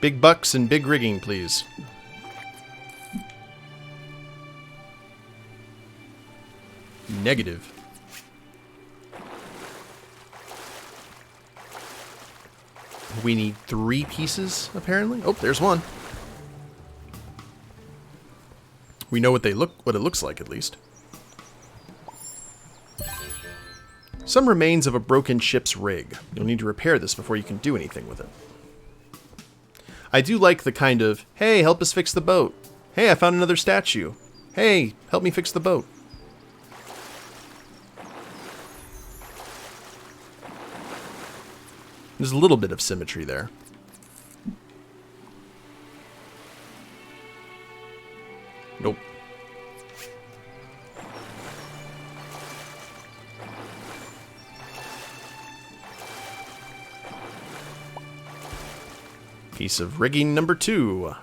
Big bucks and big rigging, please. Negative. We need 3 pieces, apparently. Oh, there's one. We know what it looks like, at least. Some remains of a broken ship's rig. You'll need to repair this before you can do anything with it. I do like the kind of, hey, help us fix the boat. Hey, I found another statue. Hey, help me fix the boat. There's a little bit of symmetry there. Nope. Piece of rigging number 2.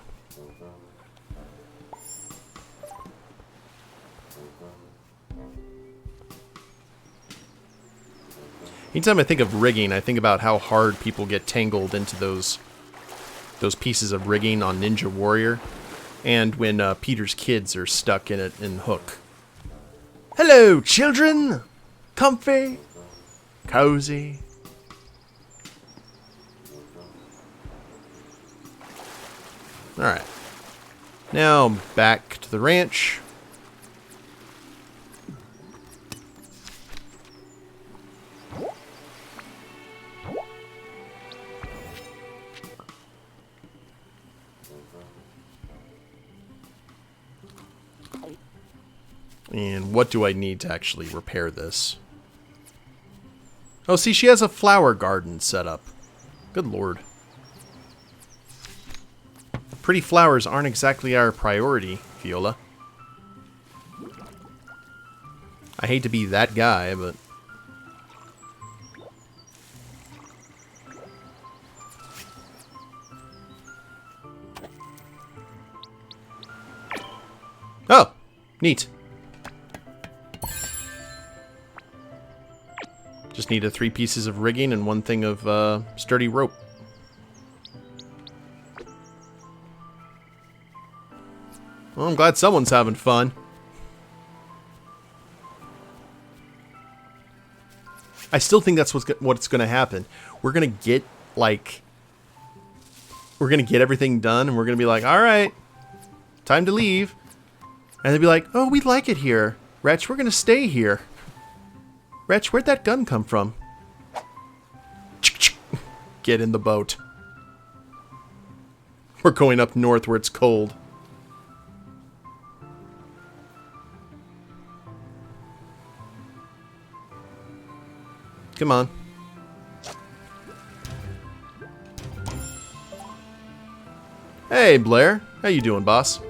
Anytime I think of rigging, I think about how hard people get tangled into those pieces of rigging on Ninja Warrior. And when Peter's kids are stuck in it in Hook. Hello, children. Comfy. Cozy. Alright. Now back to the ranch. And what do I need to actually repair this? Oh, see, she has a flower garden set up. Good lord. Pretty flowers aren't exactly our priority, Fiona. I hate to be that guy, but... Oh! Neat. Just need 3 pieces of rigging and 1 thing of sturdy rope. Well, I'm glad someone's having fun. I still think that's what's going to happen. We're going to get, like... We're going to get everything done, and we're going to be like, alright, time to leave. And they'll be like, oh, we like it here. Wretch, we're going to stay here. Wretch, where'd that gun come from? Get in the boat. We're going up north where it's cold. Come on. Hey, Blair. How you doing, boss?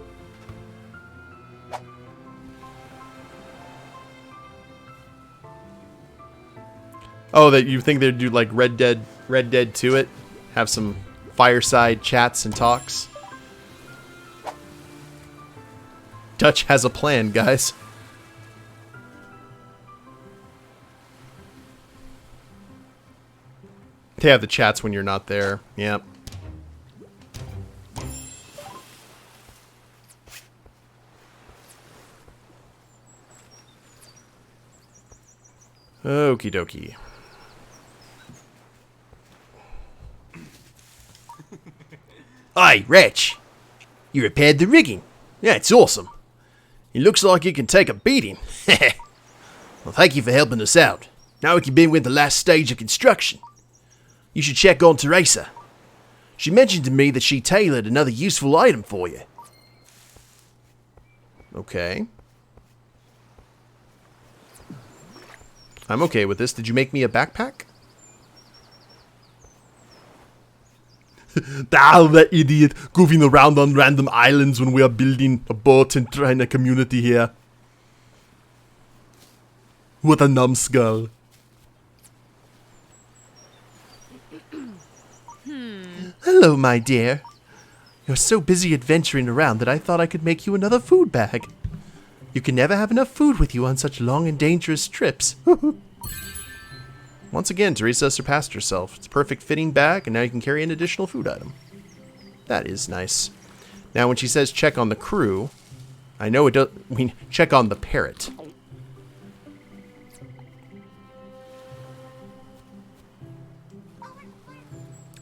Oh, that you think they'd do like Red Dead 2 it? Have some fireside chats and talks? Dutch has a plan, guys. They have the chats when you're not there. Yep. Okie dokie. Hey, Wretch. You repaired the rigging. Yeah, it's awesome. It looks like it can take a beating. Well, thank you for helping us out. Now we can begin with the last stage of construction. You should check on Teresa. She mentioned to me that she tailored another useful item for you. Okay. I'm okay with this. Did you make me a backpack? That idiot goofing around on random islands when we are building a boat and trying a community here. What a numbskull. Hello, my dear. You're so busy adventuring around that I thought I could make you another food bag. You can never have enough food with you on such long and dangerous trips. Once again, Teresa surpassed herself. It's a perfect fitting bag, and now you can carry an additional food item. That is nice. Now, when she says check on the crew, I know it does. I mean, check on the parrot.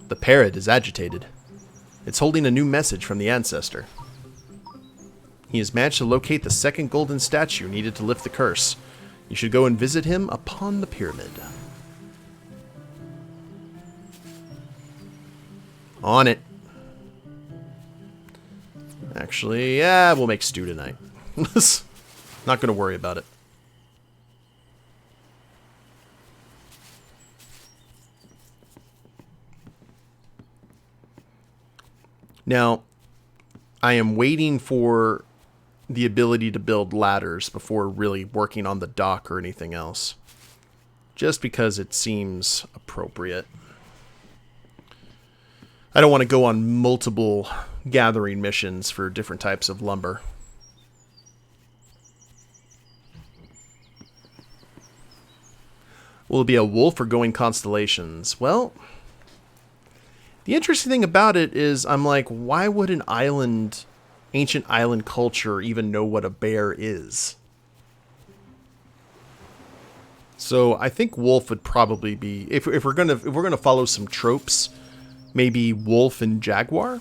The parrot is agitated. It's holding a new message from the Ancestor. He has managed to locate the second golden statue needed to lift the curse. You should go and visit him upon the pyramid. On it. Actually, yeah, we'll make stew tonight. Not going to worry about it. Now, I am waiting for the ability to build ladders before really working on the dock or anything else. Just because it seems appropriate. I don't want to go on multiple gathering missions for different types of lumber. Will it be a wolf or going constellations? Well, the interesting thing about it is I'm like, why would an island ancient island culture even know what a bear is. So I think wolf would probably be, if we're gonna follow some tropes, maybe wolf and jaguar.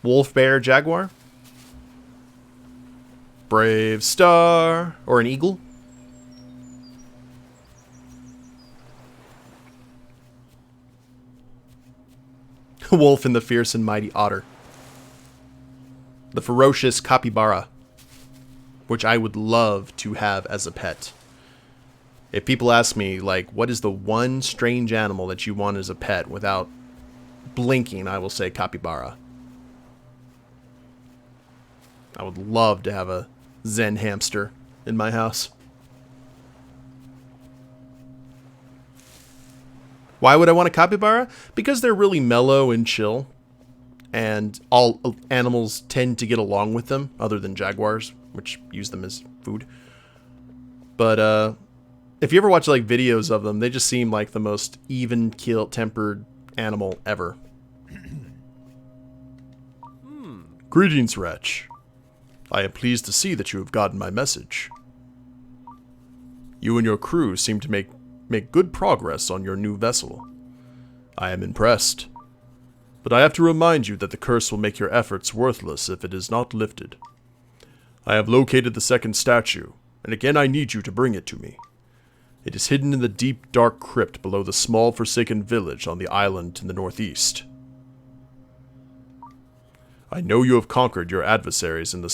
Wolf, bear, jaguar. Brave star, or an eagle. Wolf and the fierce and mighty otter. The ferocious capybara, which I would love to have as a pet. If people ask me, like, what is the one strange animal that you want as a pet, without blinking, I will say capybara. I would love to have a Zen hamster in my house. Why would I want a capybara? Because they're really mellow and chill. And all animals tend to get along with them, other than jaguars, which use them as food. But if you ever watch like videos of them, they just seem like the most even-tempered animal ever. Greetings, Wretch. I am pleased to see that you have gotten my message. You and your crew seem to make good progress on your new vessel. I am impressed. But I have to remind you that the curse will make your efforts worthless if it is not lifted. I have located the second statue, and again I need you to bring it to me. It is hidden in the deep, dark crypt below the small forsaken village on the island in the northeast. I know you have conquered your adversaries in that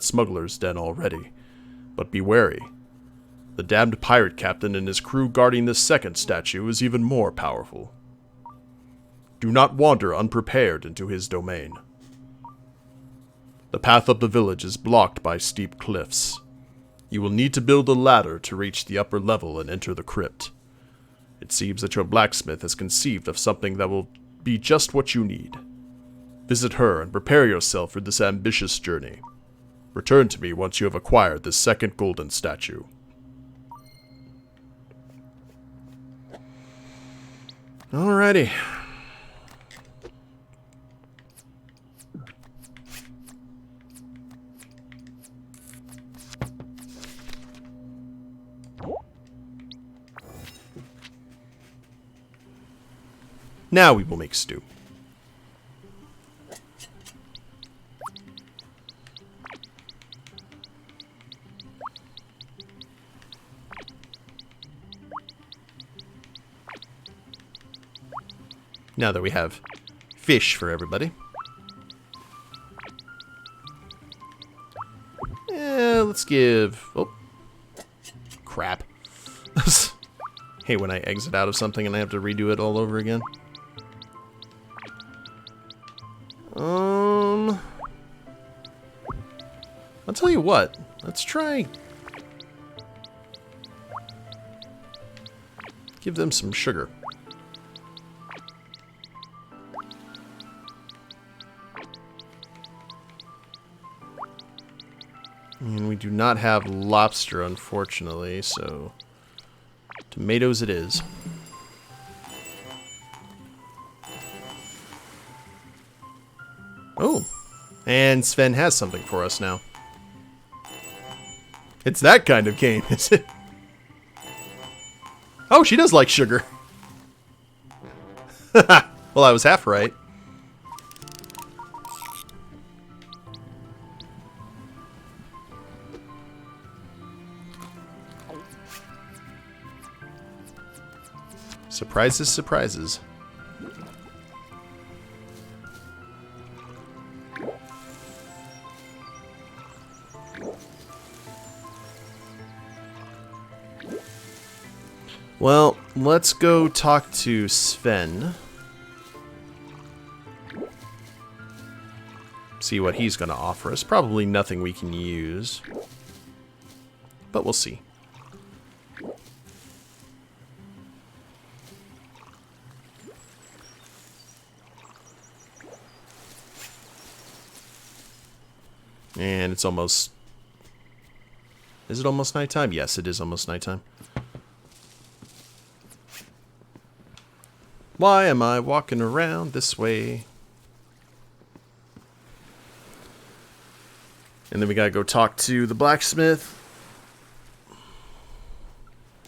smuggler's den already, but be wary. The damned pirate captain and his crew guarding this second statue is even more powerful. Do not wander unprepared into his domain. The path up the village is blocked by steep cliffs. You will need to build a ladder to reach the upper level and enter the crypt. It seems that your blacksmith has conceived of something that will be just what you need. Visit her and prepare yourself for this ambitious journey. Return to me once you have acquired this second golden statue. Alrighty. Now we will make stew. Now that we have fish for everybody. Let's give... Oh. Crap. Hey, when I exit out of something and I have to redo it all over again. I'll tell you what. Let's try... Give them some sugar. And we do not have lobster, unfortunately, so tomatoes it is. Oh, and Sven has something for us now. It's that kind of game, is it? Oh, she does like sugar. Well, I was half right. Surprises, surprises. Well, let's go talk to Sven. See what he's going to offer us. Probably nothing we can use. But we'll see. And it's almost... Is it almost nighttime? Yes, it is almost nighttime. Why am I walking around this way? And then we gotta go talk to the blacksmith.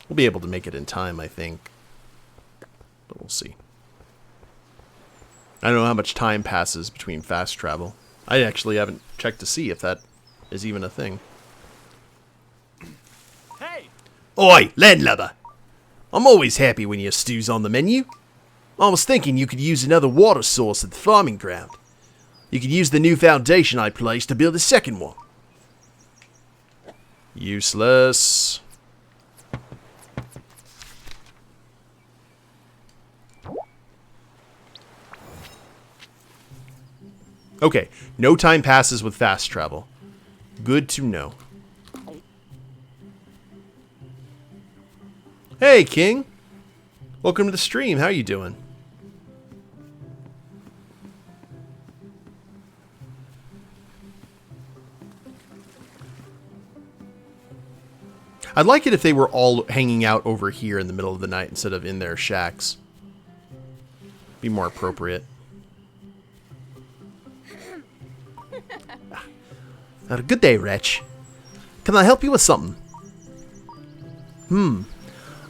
We'll be able to make it in time, I think. But we'll see. I don't know how much time passes between fast travel. I actually haven't checked to see if that is even a thing. Hey! Oi, landlubber. I'm always happy when your stew's on the menu. I was thinking you could use another water source at the farming ground. You could use the new foundation I placed to build a second one. Useless. Okay, no time passes with fast travel. Good to know. Hey, King. Welcome to the stream. How you doing? I'd like it if they were all hanging out over here in the middle of the night instead of in their shacks. Be more appropriate. Good day, Wretch. Can I help you with something?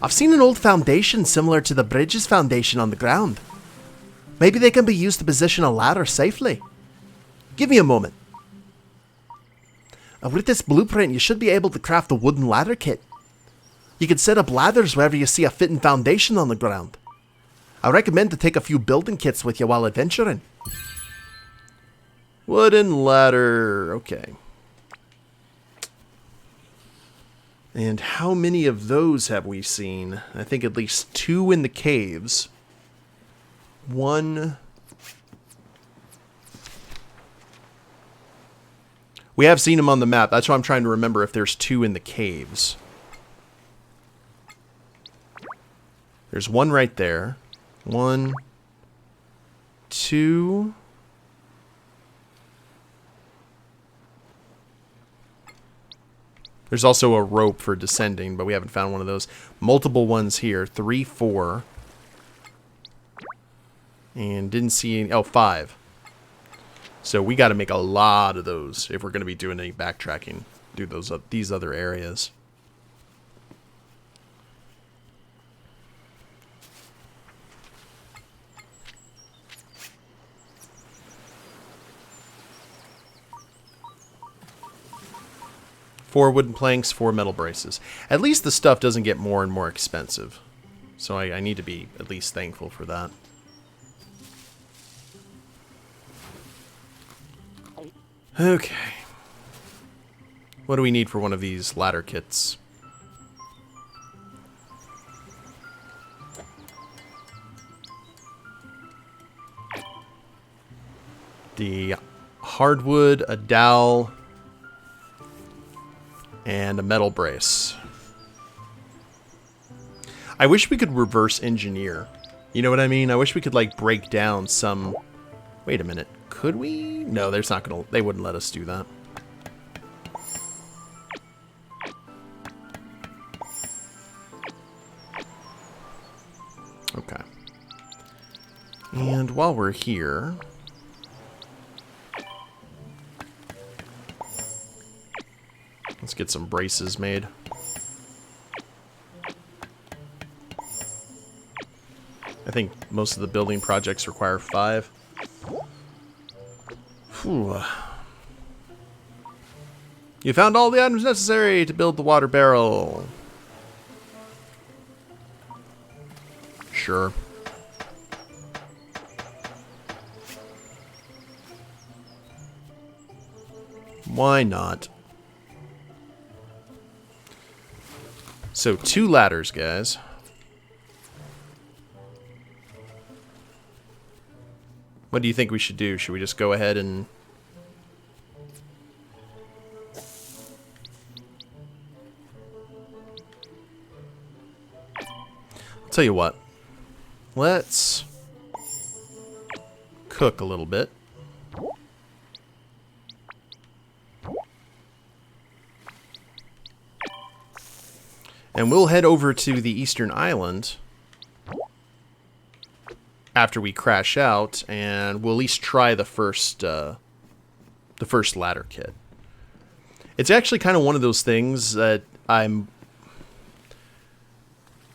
I've seen an old foundation similar to the bridge's foundation on the ground. Maybe they can be used to position a ladder safely. Give me a moment. With this blueprint, you should be able to craft a wooden ladder kit. You can set up ladders wherever you see a fitting foundation on the ground. I recommend to take a few building kits with you while adventuring. Wooden ladder. Okay. And how many of those have we seen? I think at least 2 in the caves. 1. We have seen them on the map. That's why I'm trying to remember if there's 2 in the caves. There's 1 right there. 1, 2. There's also a rope for descending, but we haven't found one of those. Multiple ones here. 3, 4. And didn't see any... Oh, 5. So we got to make a lot of those if we're going to be doing any backtracking. Do these other areas. Four wooden planks, 4 metal braces. At least the stuff doesn't get more and more expensive. So I need to be at least thankful for that. Okay. What do we need for one of these ladder kits? The hardwood, a dowel, and a metal brace. I wish we could reverse engineer. You know what I mean? I wish we could like break down some... Wait a minute. Could we? No, there's not gonna... They wouldn't let us do that. Okay. And while we're here... Let's get some braces made. I think most of the building projects require 5. Whew. You found all the items necessary to build the water barrel. Sure. Why not? So 2 ladders, guys. What do you think we should do? Should we just go ahead and... I'll tell you what. Let's cook a little bit. And we'll head over to the Eastern Island after we crash out, and we'll at least try the first ladder kit. It's actually kind of one of those things that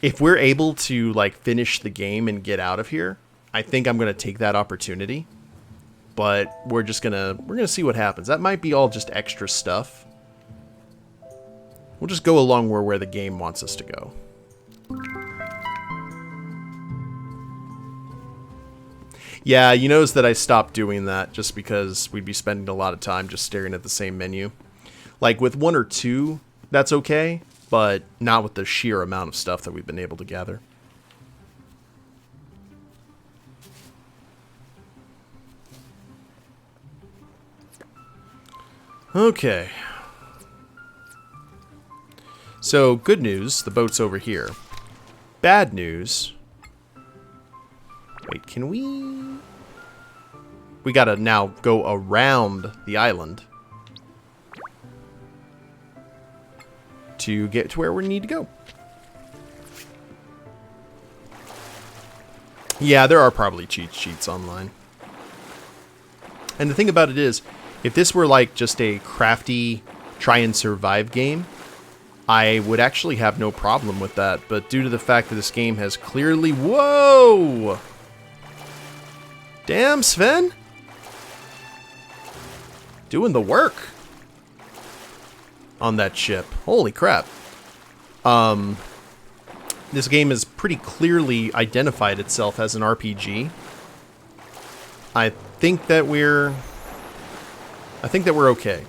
if we're able to like finish the game and get out of here, I think I'm going to take that opportunity. But we're going to see what happens. That might be all just extra stuff. We'll just go along where the game wants us to go. Yeah, you notice that I stopped doing that just because we'd be spending a lot of time just staring at the same menu. Like with 1 or 2, that's okay, but not with the sheer amount of stuff that we've been able to gather. Okay. So, good news, the boat's over here. Bad news... Wait, can we... We gotta now go around the island to get to where we need to go. Yeah, there are probably cheat sheets online. And the thing about it is, if this were like just a crafty try and survive game, I would actually have no problem with that. But due to the fact that this game has clearly... Whoa! Damn, Sven! Doing the work on that ship. Holy crap. This game has pretty clearly identified itself as an RPG. I think that we're okay.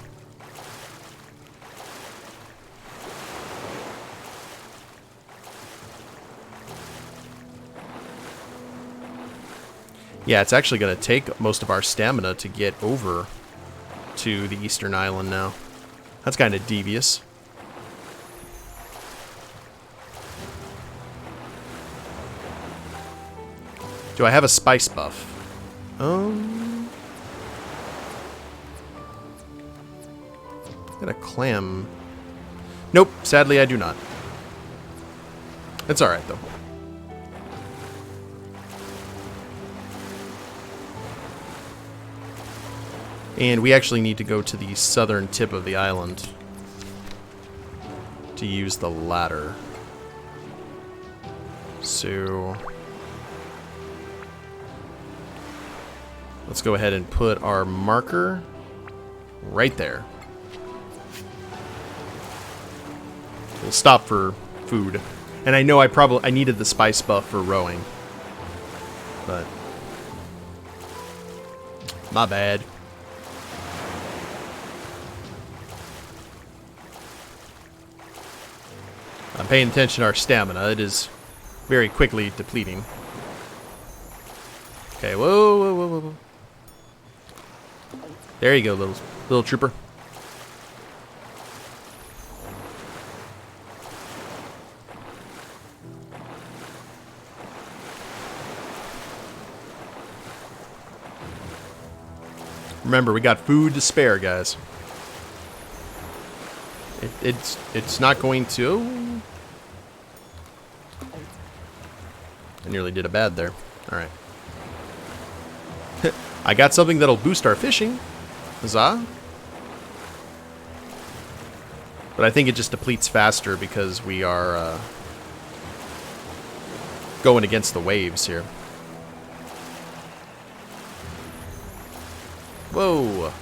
Yeah, it's actually going to take most of our stamina to get over to the eastern island now. That's kind of devious. Do I have a spice buff? Got a clam. Nope, sadly I do not. It's alright though. And we actually need to go to the southern tip of the island to use the ladder. So let's go ahead and put our marker right there. We'll stop for food. And I know I needed the spice buff for rowing. But my bad. I'm paying attention to our stamina. It is very quickly depleting. Okay, whoa. There you go, little trooper. Remember, we got food to spare, guys. It's not going to... I nearly did a bad there. Alright. I got something that'll boost our fishing. Huzzah. But I think it just depletes faster because we are going against the waves here. Whoa.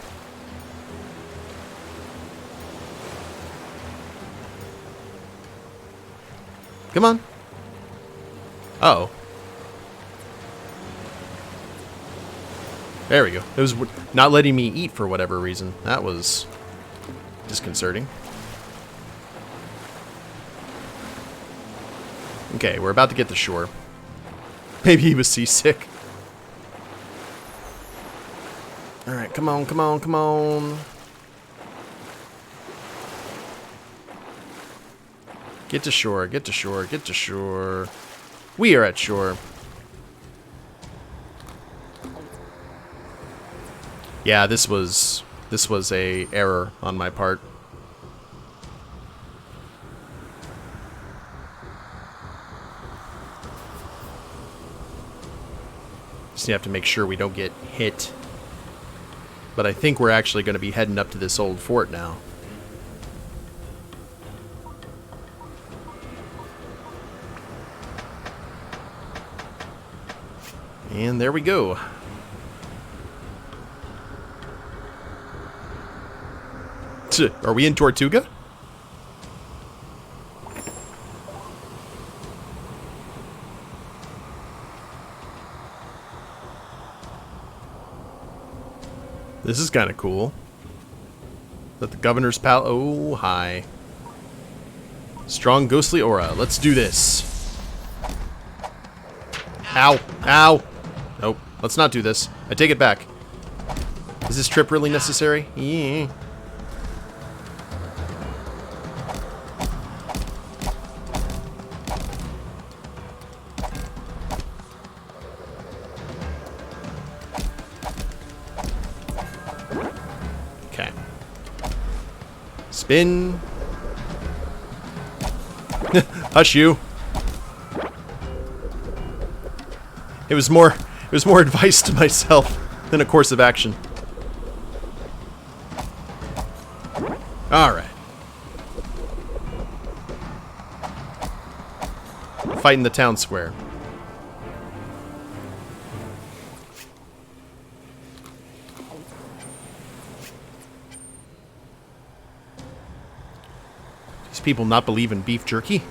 Come on. Uh-oh. There we go. It was not letting me eat for whatever reason. That was disconcerting. Okay, we're about to get to shore. Maybe he was seasick. Alright, come on, come on, come on. Get to shore, get to shore, get to shore. We are at shore. Yeah, this was a error on my part. Just have to make sure we don't get hit. But I think we're actually going to be heading up to this old fort now. And there we go. Are we in Tortuga? This is kind of cool. Is that the governor's palace? Oh, hi. Strong ghostly aura. Let's do this. Ow. Ow. Nope. Let's not do this. I take it back. Is this trip really necessary? Yeah. Okay. Spin. Hush you. It was more advice to myself than a course of action. All right. Fight in the town square. These people not believe in beef jerky?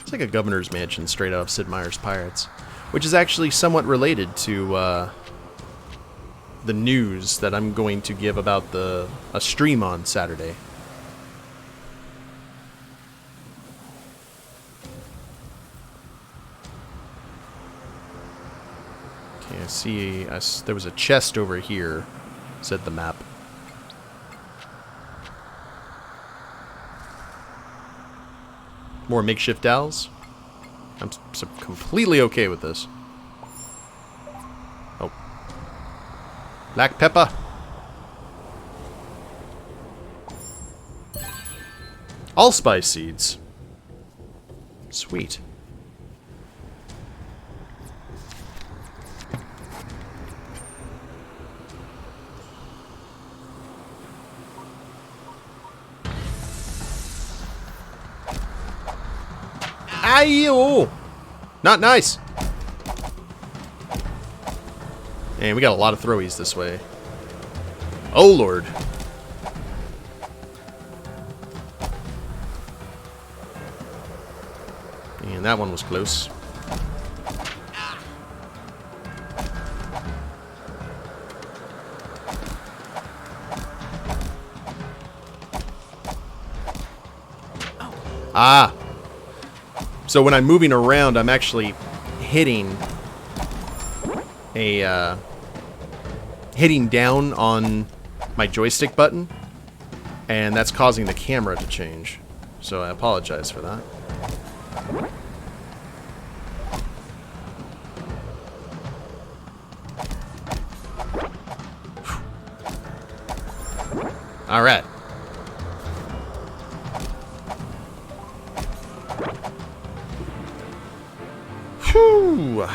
It's like a governor's mansion straight out of Sid Meier's Pirates, which is actually somewhat related to the news that I'm going to give about a stream on Saturday. Okay, I see there was a chest over here, said the map. More makeshift dowels. I'm completely okay with this. Oh. Black pepper. Allspice seeds. Sweet. Ayo! Not nice. And we got a lot of throwies this way. Oh, Lord. And that one was close. Ah. So when I'm moving around, I'm actually hitting down on my joystick button, and that's causing the camera to change. So I apologize for that. All right. Whew.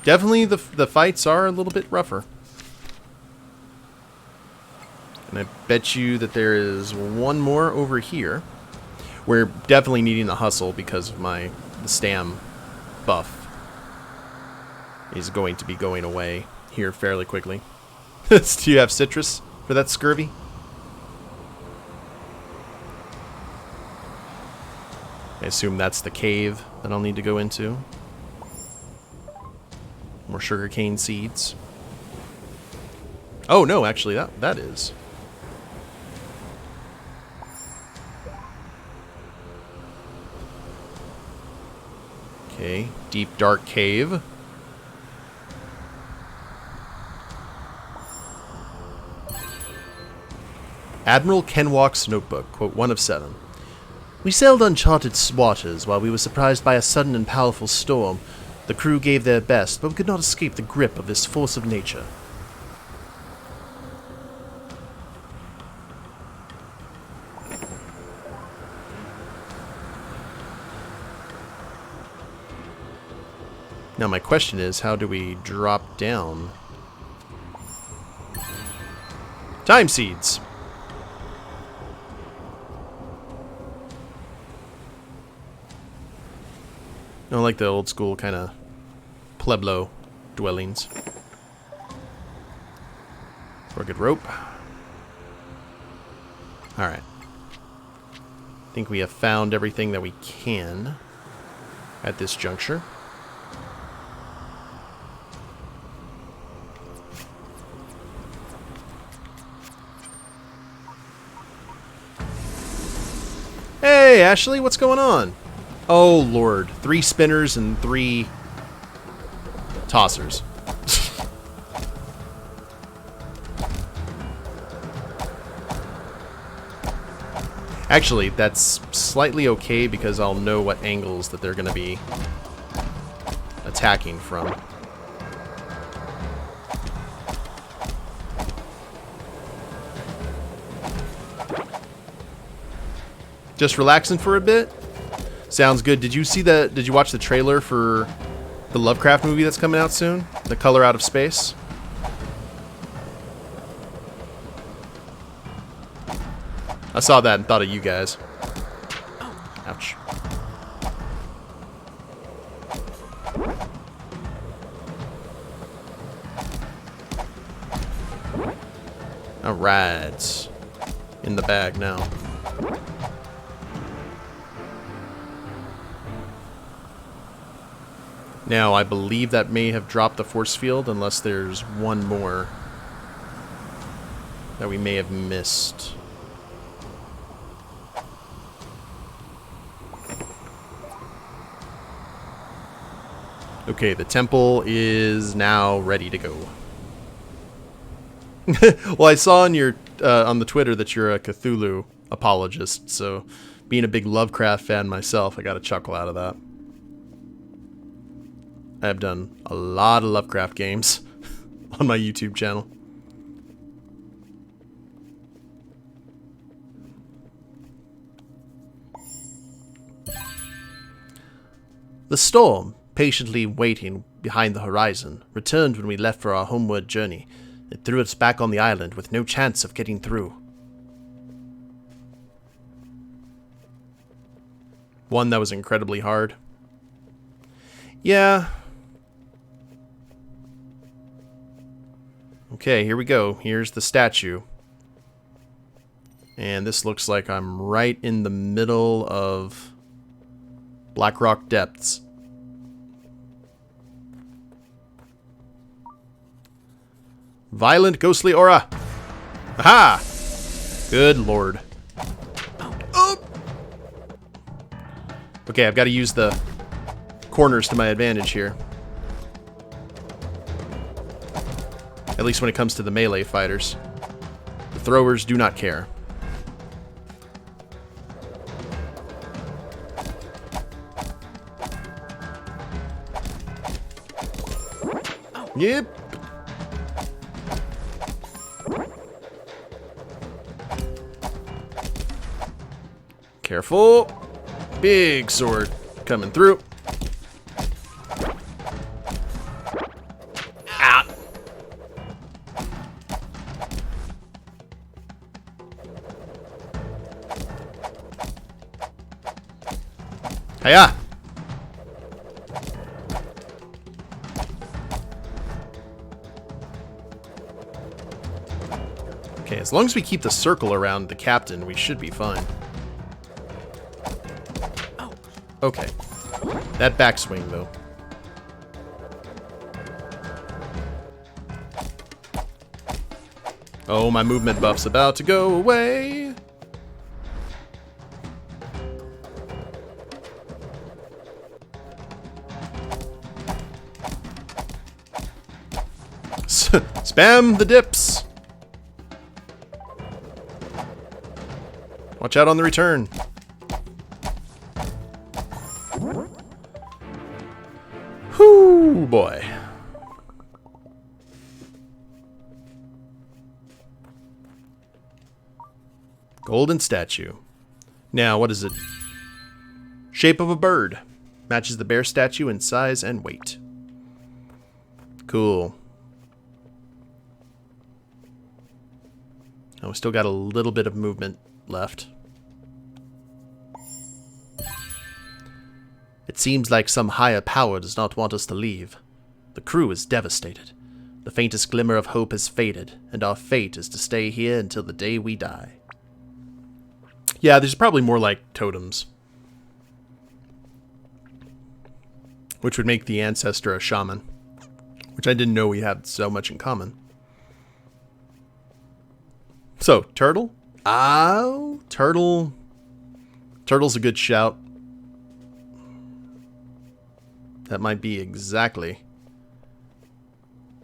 Definitely the fights are a little bit rougher. And I bet you that there is one more over here. We're definitely needing the hustle because of the stam buff is going to be going away here fairly quickly. Do you have citrus for that scurvy? I assume that's the cave that I'll need to go into. More sugarcane seeds. Oh no, actually that is. Okay, deep dark cave. Admiral Kenwalk's notebook, quote 1 of 7. We sailed uncharted waters while we were surprised by a sudden and powerful storm. The crew gave their best, but we could not escape the grip of this force of nature. Now my question is, how do we drop down? Time seeds! I like the old school kind of Pueblo dwellings. Rugged rope. Alright. I think we have found everything that we can at this juncture. Hey, Ashley, what's going on? Oh, Lord. 3 spinners and 3 tossers. Actually, that's slightly okay because I'll know what angles that they're going to be attacking from. Just relaxing for a bit? Sounds good. Did you watch the trailer for the Lovecraft movie that's coming out soon? The Color Out of Space? I saw that and thought of you guys. Ouch. Alright. In the bag now. Now, I believe that may have dropped the force field unless there's one more that we may have missed. Okay, the temple is now ready to go. Well, I saw on your on the Twitter that you're a Cthulhu apologist, so being a big Lovecraft fan myself, I got a chuckle out of that. I have done a lot of Lovecraft games on my YouTube channel. The storm, patiently waiting behind the horizon, returned when we left for our homeward journey. It threw us back on the island with no chance of getting through. One that was incredibly hard. Yeah. Okay, here we go. Here's the statue. And this looks like I'm right in the middle of Blackrock Depths. Violent ghostly aura. Aha! Good lord. Oh! Okay, I've got to use the corners to my advantage here. At least when it comes to the melee fighters. The throwers do not care. Yep. Careful. Big sword coming through. Out. Hiya. Okay, as long as we keep the circle around the captain, we should be fine. Okay. That backswing, though. Oh, my movement buff's about to go away. Spam the dips. Watch out on the return. Whoo, boy. Golden statue. Now, what is it? Shape of a bird. Matches the bear statue in size and weight. Cool. Oh, we still got a little bit of movement left. It seems like some higher power does not want us to leave. The crew is devastated. The faintest glimmer of hope has faded, and our fate is to stay here until the day we die. Yeah, there's probably more like totems. Which would make the Ancestor a shaman. Which I didn't know we had so much in common. So, turtle? Oh, turtle. Turtle's a good shout. That might be exactly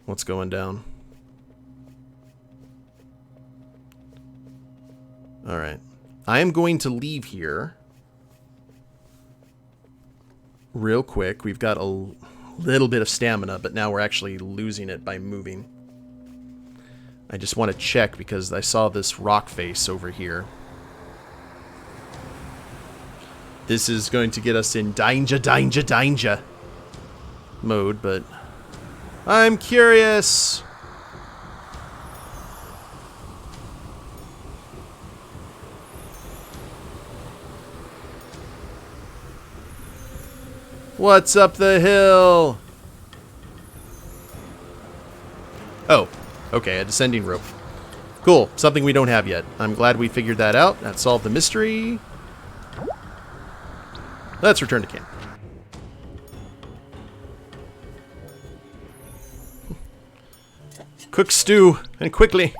what's going down. Alright. I am going to leave here real quick. We've got a little bit of stamina, but now we're actually losing it by moving. I just want to check because I saw this rock face over here. This is going to get us in danger mode, but I'm curious. What's up the hill? Oh, okay, a descending rope. Cool, something we don't have yet. I'm glad we figured that out. That solved the mystery. Let's return to camp. Cook stew, and quickly.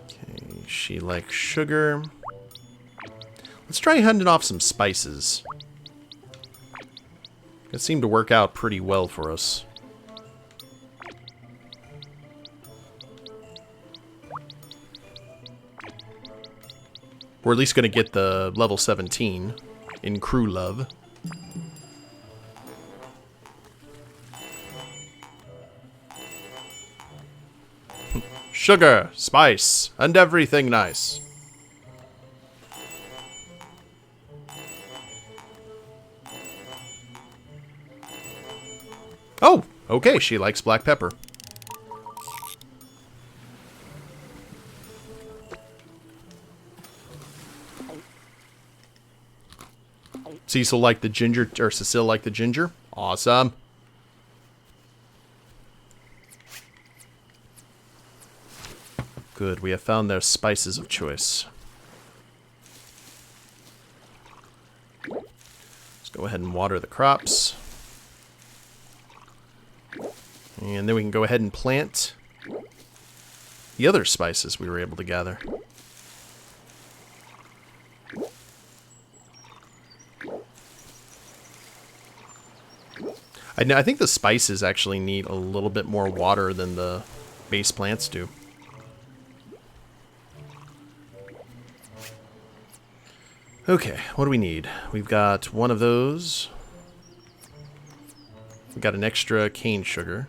Okay, she likes sugar. Let's try hunting off some spices. It seemed to work out pretty well for us. We're at least going to get the level 17 in crew love. Sugar, spice, and everything nice. Oh, okay, she likes black pepper. Cecil liked the ginger, or Cecile liked the ginger. Awesome. Good, we have found their spices of choice. Let's go ahead and water the crops. And then we can go ahead and plant the other spices we were able to gather. I think the spices actually need a little bit more water than the base plants do. Okay, what do we need? We've got one of those. We've got an extra cane sugar.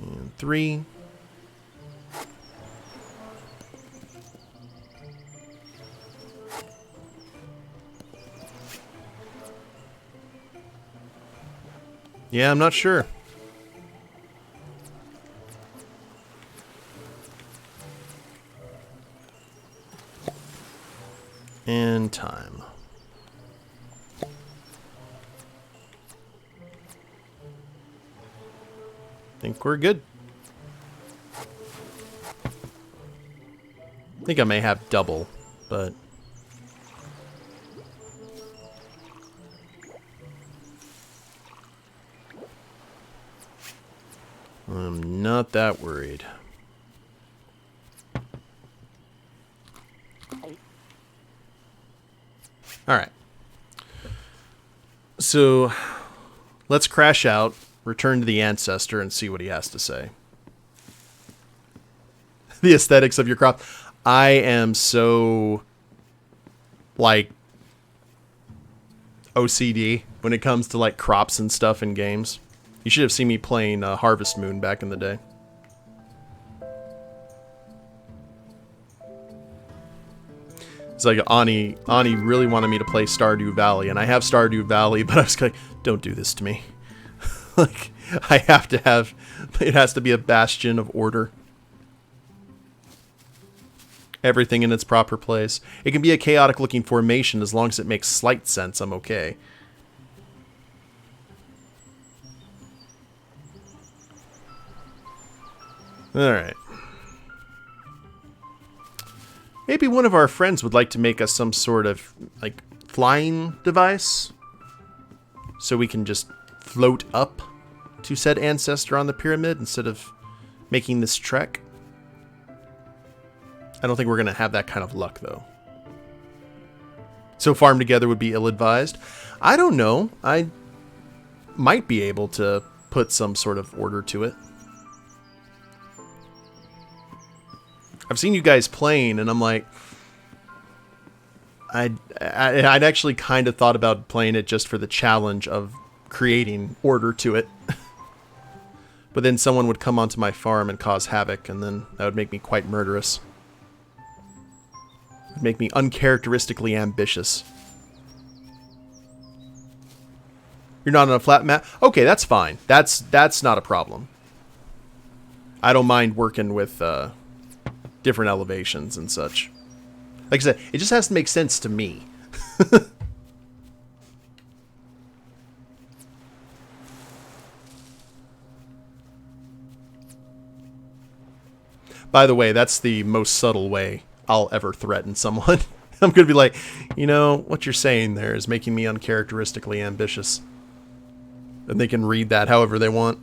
And 3. Yeah, I'm not sure. And time. Think we're good. I think I may have double, but I'm not that worried. Alright. So, let's crash out, return to the Ancestor, and see what he has to say. The aesthetics of your crop. I am so, like, OCD when it comes to, like, crops and stuff in games. You should have seen me playing Harvest Moon back in the day. It's like Ani really wanted me to play Stardew Valley, and I have Stardew Valley, but I was like, don't do this to me. Like, I have to have, it has to be a bastion of order. Everything in its proper place. It can be a chaotic looking formation as long as it makes slight sense, I'm okay. Alright. Maybe one of our friends would like to make us some sort of, like, flying device. So we can just float up to said ancestor on the pyramid instead of making this trek. I don't think we're going to have that kind of luck, though. So farm together would be ill-advised. I don't know. I might be able to put some sort of order to it. I've seen you guys playing, and I'm like... I'd actually kind of thought about playing it just for the challenge of creating order to it. But then someone would come onto my farm and cause havoc, and then that would make me quite murderous. It would make me uncharacteristically ambitious. You're not on a flat map? Okay, that's fine. That's not a problem. I don't mind working with different elevations and such. Like I said, it just has to make sense to me. By the way, that's the most subtle way I'll ever threaten someone. I'm going to be like, you know, what you're saying there is making me uncharacteristically ambitious. And they can read that however they want.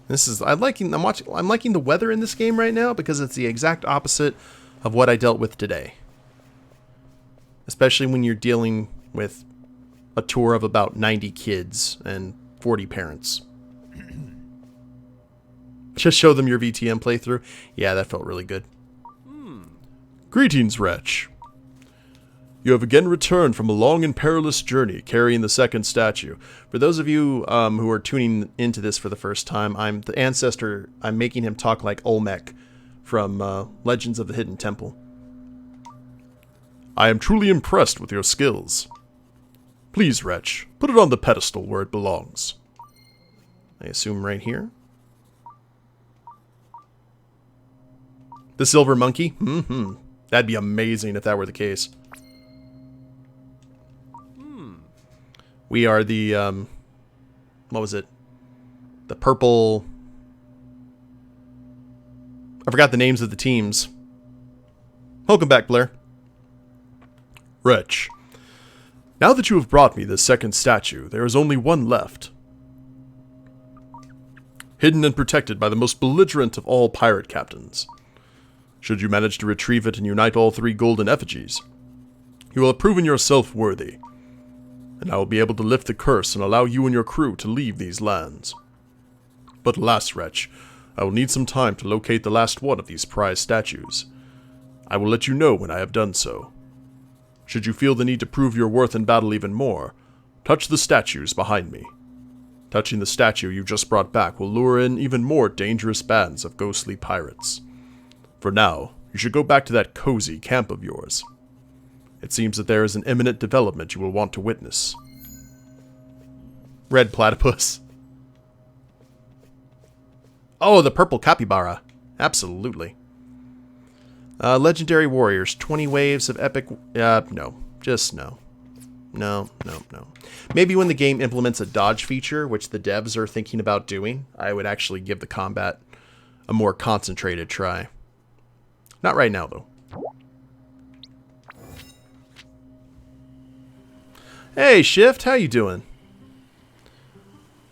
This is I'm liking the weather in this game right now because it's the exact opposite of what I dealt with today. Especially when you're dealing with a tour of about 90 kids and 40 parents. Just show them your VTM playthrough. Yeah, that felt really good. Greetings, Wretch. You have again returned from a long and perilous journey, carrying the second statue. For those of you who are tuning into this for the first time, I'm the Ancestor. I'm making him talk like Olmec from Legends of the Hidden Temple. I am truly impressed with your skills. Please, Wretch, put it on the pedestal where it belongs. I assume right here. The silver monkey? Mm-hmm. That'd be amazing if that were the case. We are the, what was it? The purple... I forgot the names of the teams. Welcome back, Blair. Wretch, now that you have brought me this second statue, there is only one left. Hidden and protected by the most belligerent of all pirate captains. Should you manage to retrieve it and unite all three golden effigies, you will have proven yourself worthy, and I will be able to lift the curse and allow you and your crew to leave these lands. But alas, Wretch, I will need some time to locate the last one of these prized statues. I will let you know when I have done so. Should you feel the need to prove your worth in battle even more, touch the statues behind me. Touching the statue you just brought back will lure in even more dangerous bands of ghostly pirates. For now, you should go back to that cozy camp of yours. It seems that there is an imminent development you will want to witness. Red platypus. Oh, the purple capybara. Absolutely. Legendary warriors. 20 waves of epic... no. Just no. No. Maybe when the game implements a dodge feature, which the devs are thinking about doing, I would actually give the combat a more concentrated try. Not right now, though. Hey, Shift, how you doing?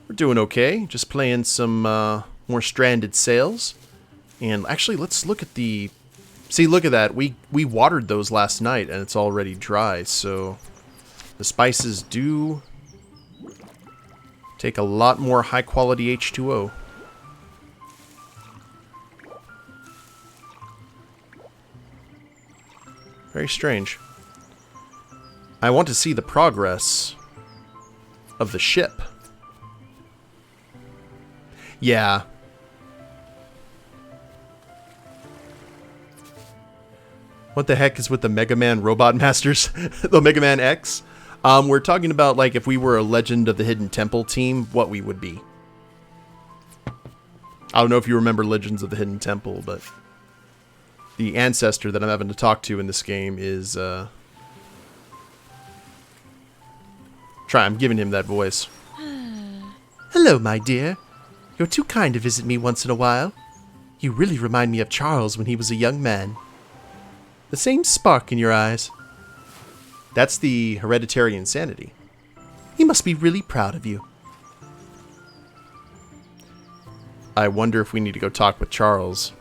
We're doing okay. Just playing some more Stranded Sails. And actually, let's look at the... See, look at that. We watered those last night, and it's already dry, so... The spices do take a lot more high-quality H2O. Very strange. I want to see the progress of the ship. Yeah. What the heck is with the Mega Man Robot Masters? The Mega Man X? We're talking about, like, if we were a Legend of the Hidden Temple team, what we would be. I don't know if you remember Legends of the Hidden Temple, but the Ancestor that I'm having to talk to in this game is, I'm giving him that voice. Hello, my dear. You're too kind to visit me once in a while. You really remind me of Charles when he was a young man. The same spark in your eyes. That's the hereditary insanity. He must be really proud of you. I wonder if we need to go talk with Charles.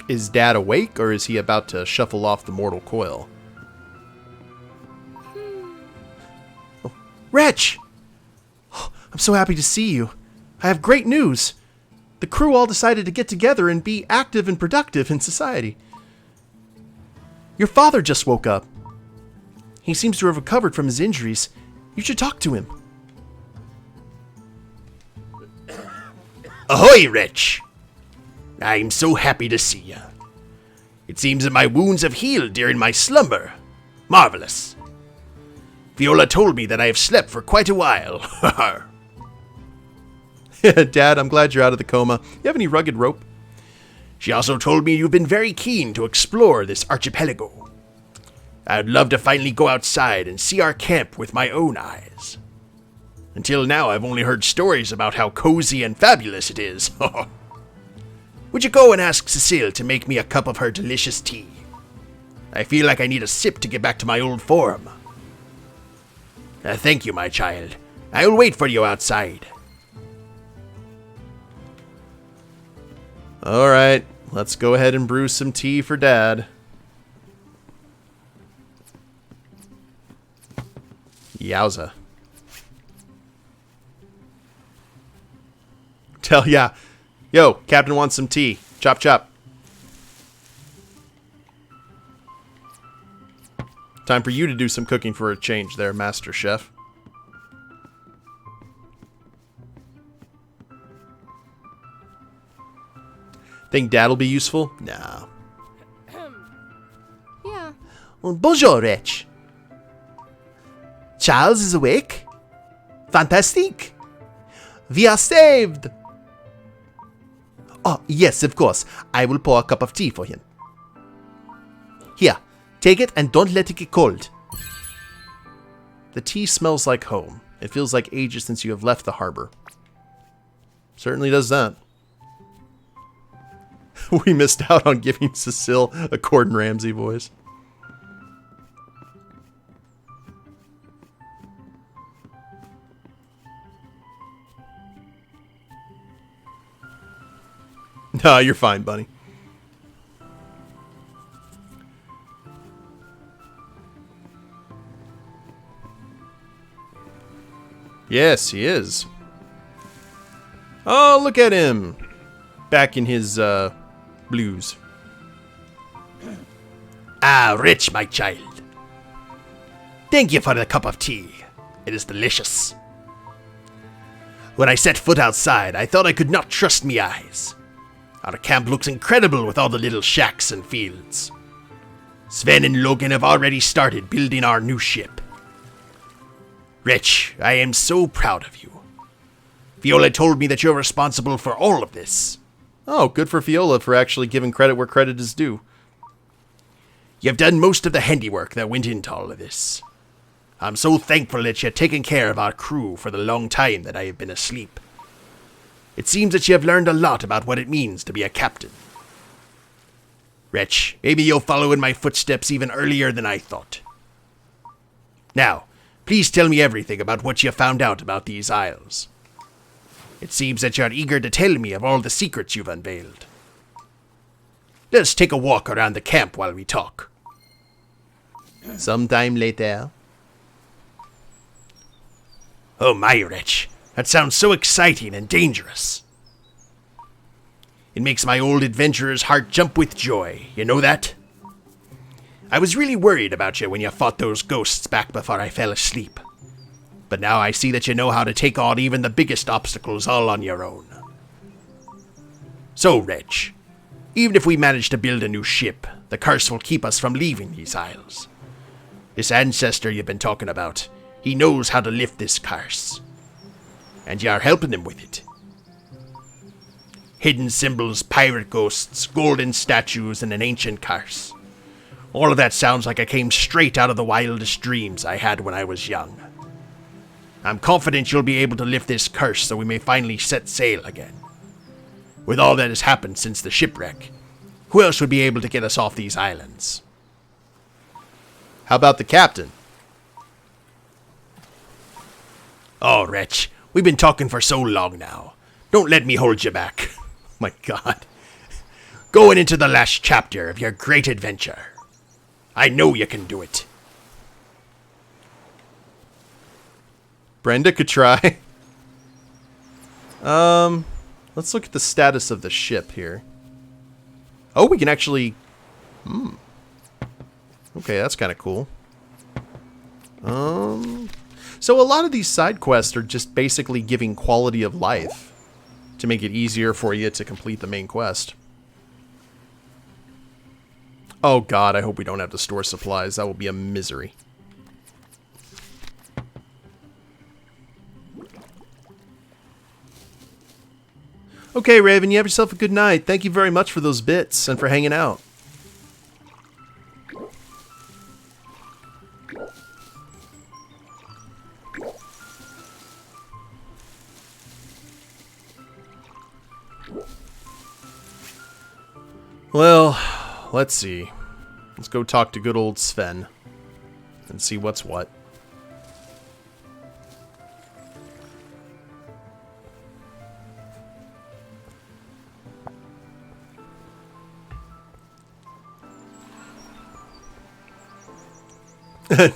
Is Dad awake, or is he about to shuffle off the mortal coil? Oh, Wretch! Oh, I'm so happy to see you. I have great news. The crew all decided to get together and be active and productive in society. Your father just woke up. He seems to have recovered from his injuries. You should talk to him. Ahoy, Wretch! I'm so happy to see you. It seems that my wounds have healed during my slumber. Marvelous. Viola told me that I have slept for quite a while. Dad, I'm glad you're out of the coma. You have any rugged rope? She also told me you've been very keen to explore this archipelago. I'd love to finally go outside and see our camp with my own eyes. Until now, I've only heard stories about how cozy and fabulous it is. Would you go and ask Cecile to make me a cup of her delicious tea? I feel like I need a sip to get back to my old form. Thank you, my child. I will wait for you outside. Alright, let's go ahead and brew some tea for Dad. Yowza. Yeah. Yo, Captain wants some tea. Chop chop. Time for you to do some cooking for a change there, Master Chef. Think Dad'll be useful? No. Yeah. Bonjour, Wretch. Charles is awake? Fantastic. We are saved. Oh, yes, of course. I will pour a cup of tea for him. Here, take it and don't let it get cold. The tea smells like home. It feels like ages since you have left the harbor. Certainly does that. We missed out on giving Cecile a Gordon Ramsay voice. No, you're fine, Bunny. Yes, he is. Oh, look at him. Back in his, blues. Ah, Wretch, my child. Thank you for the cup of tea. It is delicious. When I set foot outside, I thought I could not trust me eyes. Our camp looks incredible with all the little shacks and fields. Sven and Logan have already started building our new ship. Wretch, I am so proud of you. Viola told me that you're responsible for all of this. Oh, good for Viola for actually giving credit where credit is due. You've done most of the handiwork that went into all of this. I'm so thankful that you've taken care of our crew for the long time that I have been asleep. It seems that you have learned a lot about what it means to be a captain. Wretch, maybe you'll follow in my footsteps even earlier than I thought. Now, please tell me everything about what you found out about these isles. It seems that you're eager to tell me of all the secrets you've unveiled. Let's take a walk around the camp while we talk. Sometime later. Oh my, Wretch. That sounds so exciting and dangerous. It makes my old adventurer's heart jump with joy, you know that? I was really worried about you when you fought those ghosts back before I fell asleep. But now I see that you know how to take on even the biggest obstacles all on your own. So, Wretch, even if we manage to build a new ship, the curse will keep us from leaving these isles. This Ancestor you've been talking about, he knows how to lift this curse. And you are helping him with it. Hidden symbols, pirate ghosts, golden statues, and an ancient curse. All of that sounds like I came straight out of the wildest dreams I had when I was young. I'm confident you'll be able to lift this curse so we may finally set sail again. With all that has happened since the shipwreck, who else would be able to get us off these islands? How about the captain? Oh, Wretch, we've been talking for so long now. Don't let me hold you back. My God. Going into the last chapter of your great adventure. I know you can do it. Brenda could try. Let's look at the status of the ship here. Oh, we can actually... Okay, that's kind of cool. So a lot of these side quests are just basically giving quality of life to make it easier for you to complete the main quest. Oh God, I hope we don't have to store supplies. That will be a misery. Okay, Raven, you have yourself a good night. Thank you very much for those bits and for hanging out. Well, let's see. Let's go talk to good old Sven and see what's what.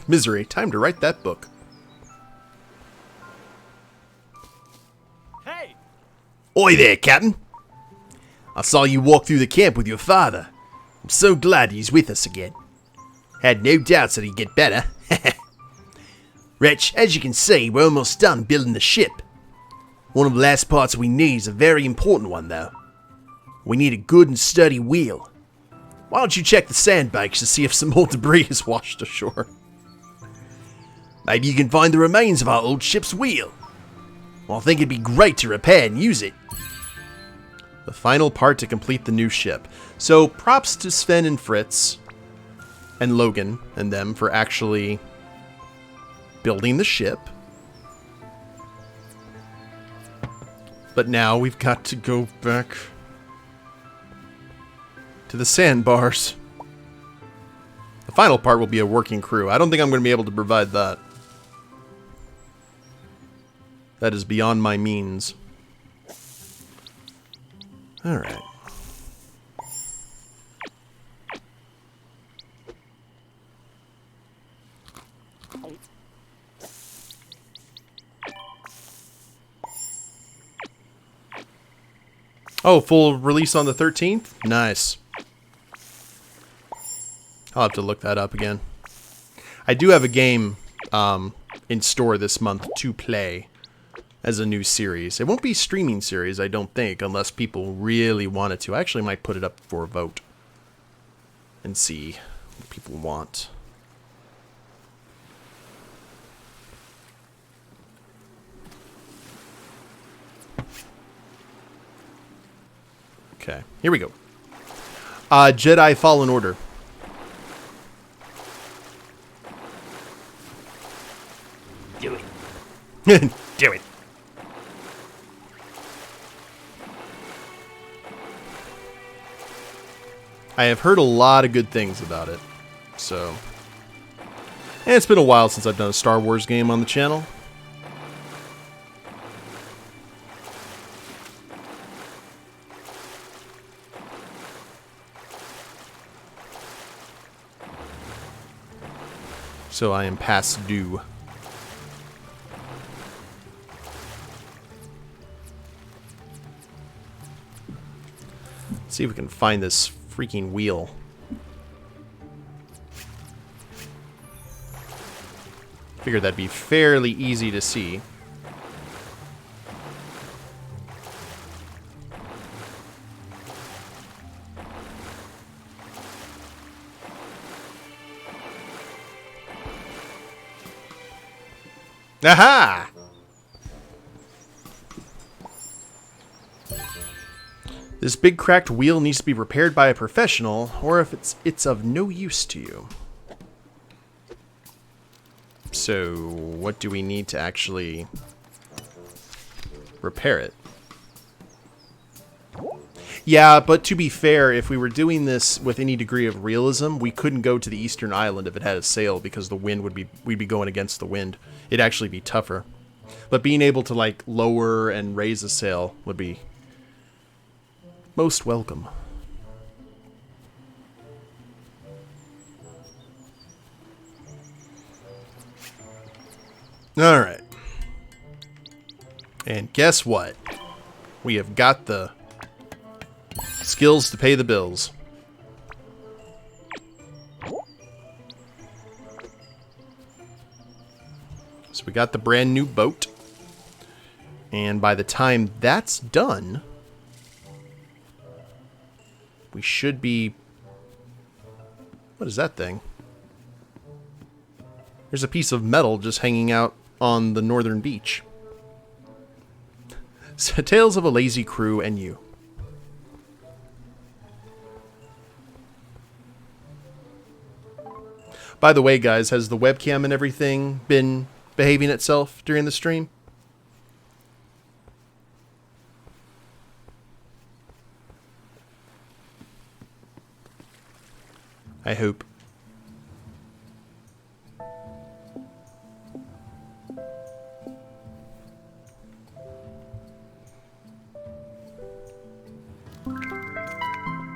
Misery. Time to write that book. Hey! Oi there, Captain. I saw you walk through the camp with your father. I'm so glad he's with us again. Had no doubts that he'd get better. Wretch, as you can see, we're almost done building the ship. One of the last parts we need is a very important one, though. We need a good and sturdy wheel. Why don't you check the sandbanks to see if some more debris is washed ashore? Maybe you can find the remains of our old ship's wheel. Well, I think it'd be great to repair and use it. The final part to complete the new ship. So props to Sven and Fritz and Logan and them for actually building the ship. But now we've got to go back to the sandbars. The final part will be a working crew. I don't think I'm going to be able to provide that. That is beyond my means. Alright. Oh, full release on the 13th? Nice. I'll have to look that up again. I do have a game in store this month to play as a new series. It won't be a streaming series, I don't think, unless people really want it to. I actually might put it up for a vote and see what people want. Okay, here we go. Jedi Fallen Order. Do it. Do it. I have heard a lot of good things about it, so... And it's been a while since I've done a Star Wars game on the channel. So I am past due. Let's see if we can find this freaking wheel. Figured that'd be fairly easy to see. Aha! This big cracked wheel needs to be repaired by a professional, or if it's of no use to you. So, what do we need to actually repair it? Yeah, but to be fair, if we were doing this with any degree of realism, we couldn't go to the eastern island if it had a sail because the wind we'd be going against the wind. It'd actually be tougher. But being able to like lower and raise a sail would be most welcome. All right. And guess what? We have got the skills to pay the bills. So we got the brand new boat. And by the time that's done, we should be... What is that thing? There's a piece of metal just hanging out on the northern beach. So, Tales of a Lazy Crew and You. By the way, guys, has the webcam and everything been behaving itself during the stream? I hope.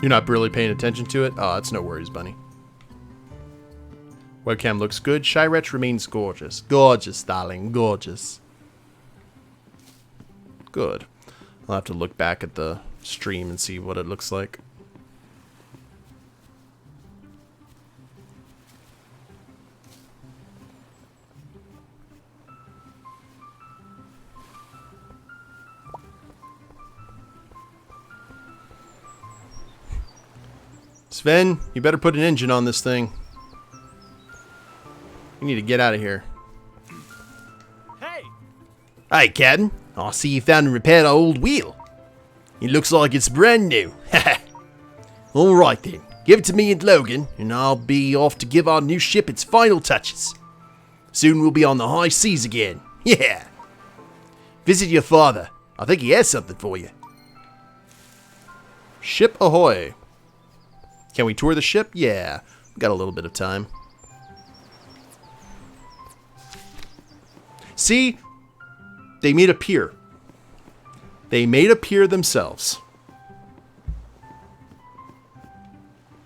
You're not really paying attention to it? Oh, it's no worries, bunny. Webcam looks good. Shy Wretch remains gorgeous. Gorgeous, darling. Gorgeous. Good. I'll have to look back at the stream and see what it looks like. Sven, you better put an engine on this thing. We need to get out of here. Hey! Hey, Captain. I see you found and repaired our old wheel. It looks like it's brand new. Alright then. Give it to me and Logan, and I'll be off to give our new ship its final touches. Soon we'll be on the high seas again. Yeah! Visit your father. I think he has something for you. Ship ahoy. Can we tour the ship? Yeah. We've got a little bit of time. See? They made a pier. They made a pier themselves.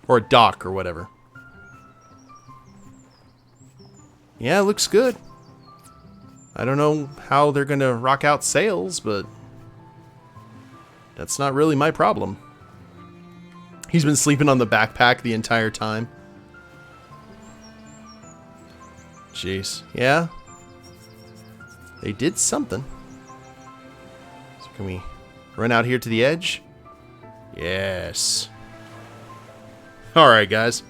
Or a dock or whatever. Yeah, it looks good. I don't know how they're going to rock out sails, but that's not really my problem. He's been sleeping on the backpack the entire time. Jeez. Yeah. They did something. So can we run out here to the edge? Yes. Alright, guys.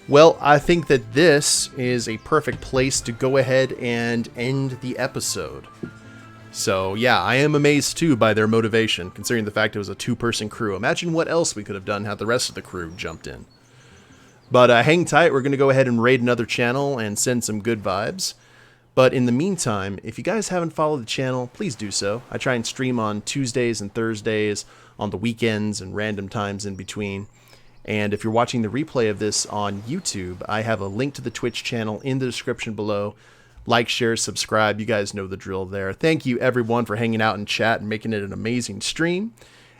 Well, I think that this is a perfect place to go ahead and end the episode. So, yeah, I am amazed, too, by their motivation, considering the fact it was a two-person crew. Imagine what else we could have done had the rest of the crew jumped in. But hang tight, we're going to go ahead and raid another channel and send some good vibes. But in the meantime, if you guys haven't followed the channel, please do so. I try and stream on Tuesdays and Thursdays, on the weekends and random times in between. And if you're watching the replay of this on YouTube, I have a link to the Twitch channel in the description below. Like, share, subscribe. You guys know the drill there. Thank you, everyone, for hanging out in chat and making it an amazing stream.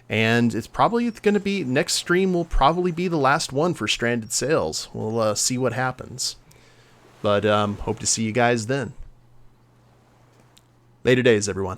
And it's probably going to be... Next stream will probably be the last one for Stranded Sails. We'll see what happens. But hope to see you guys then. Later days, everyone.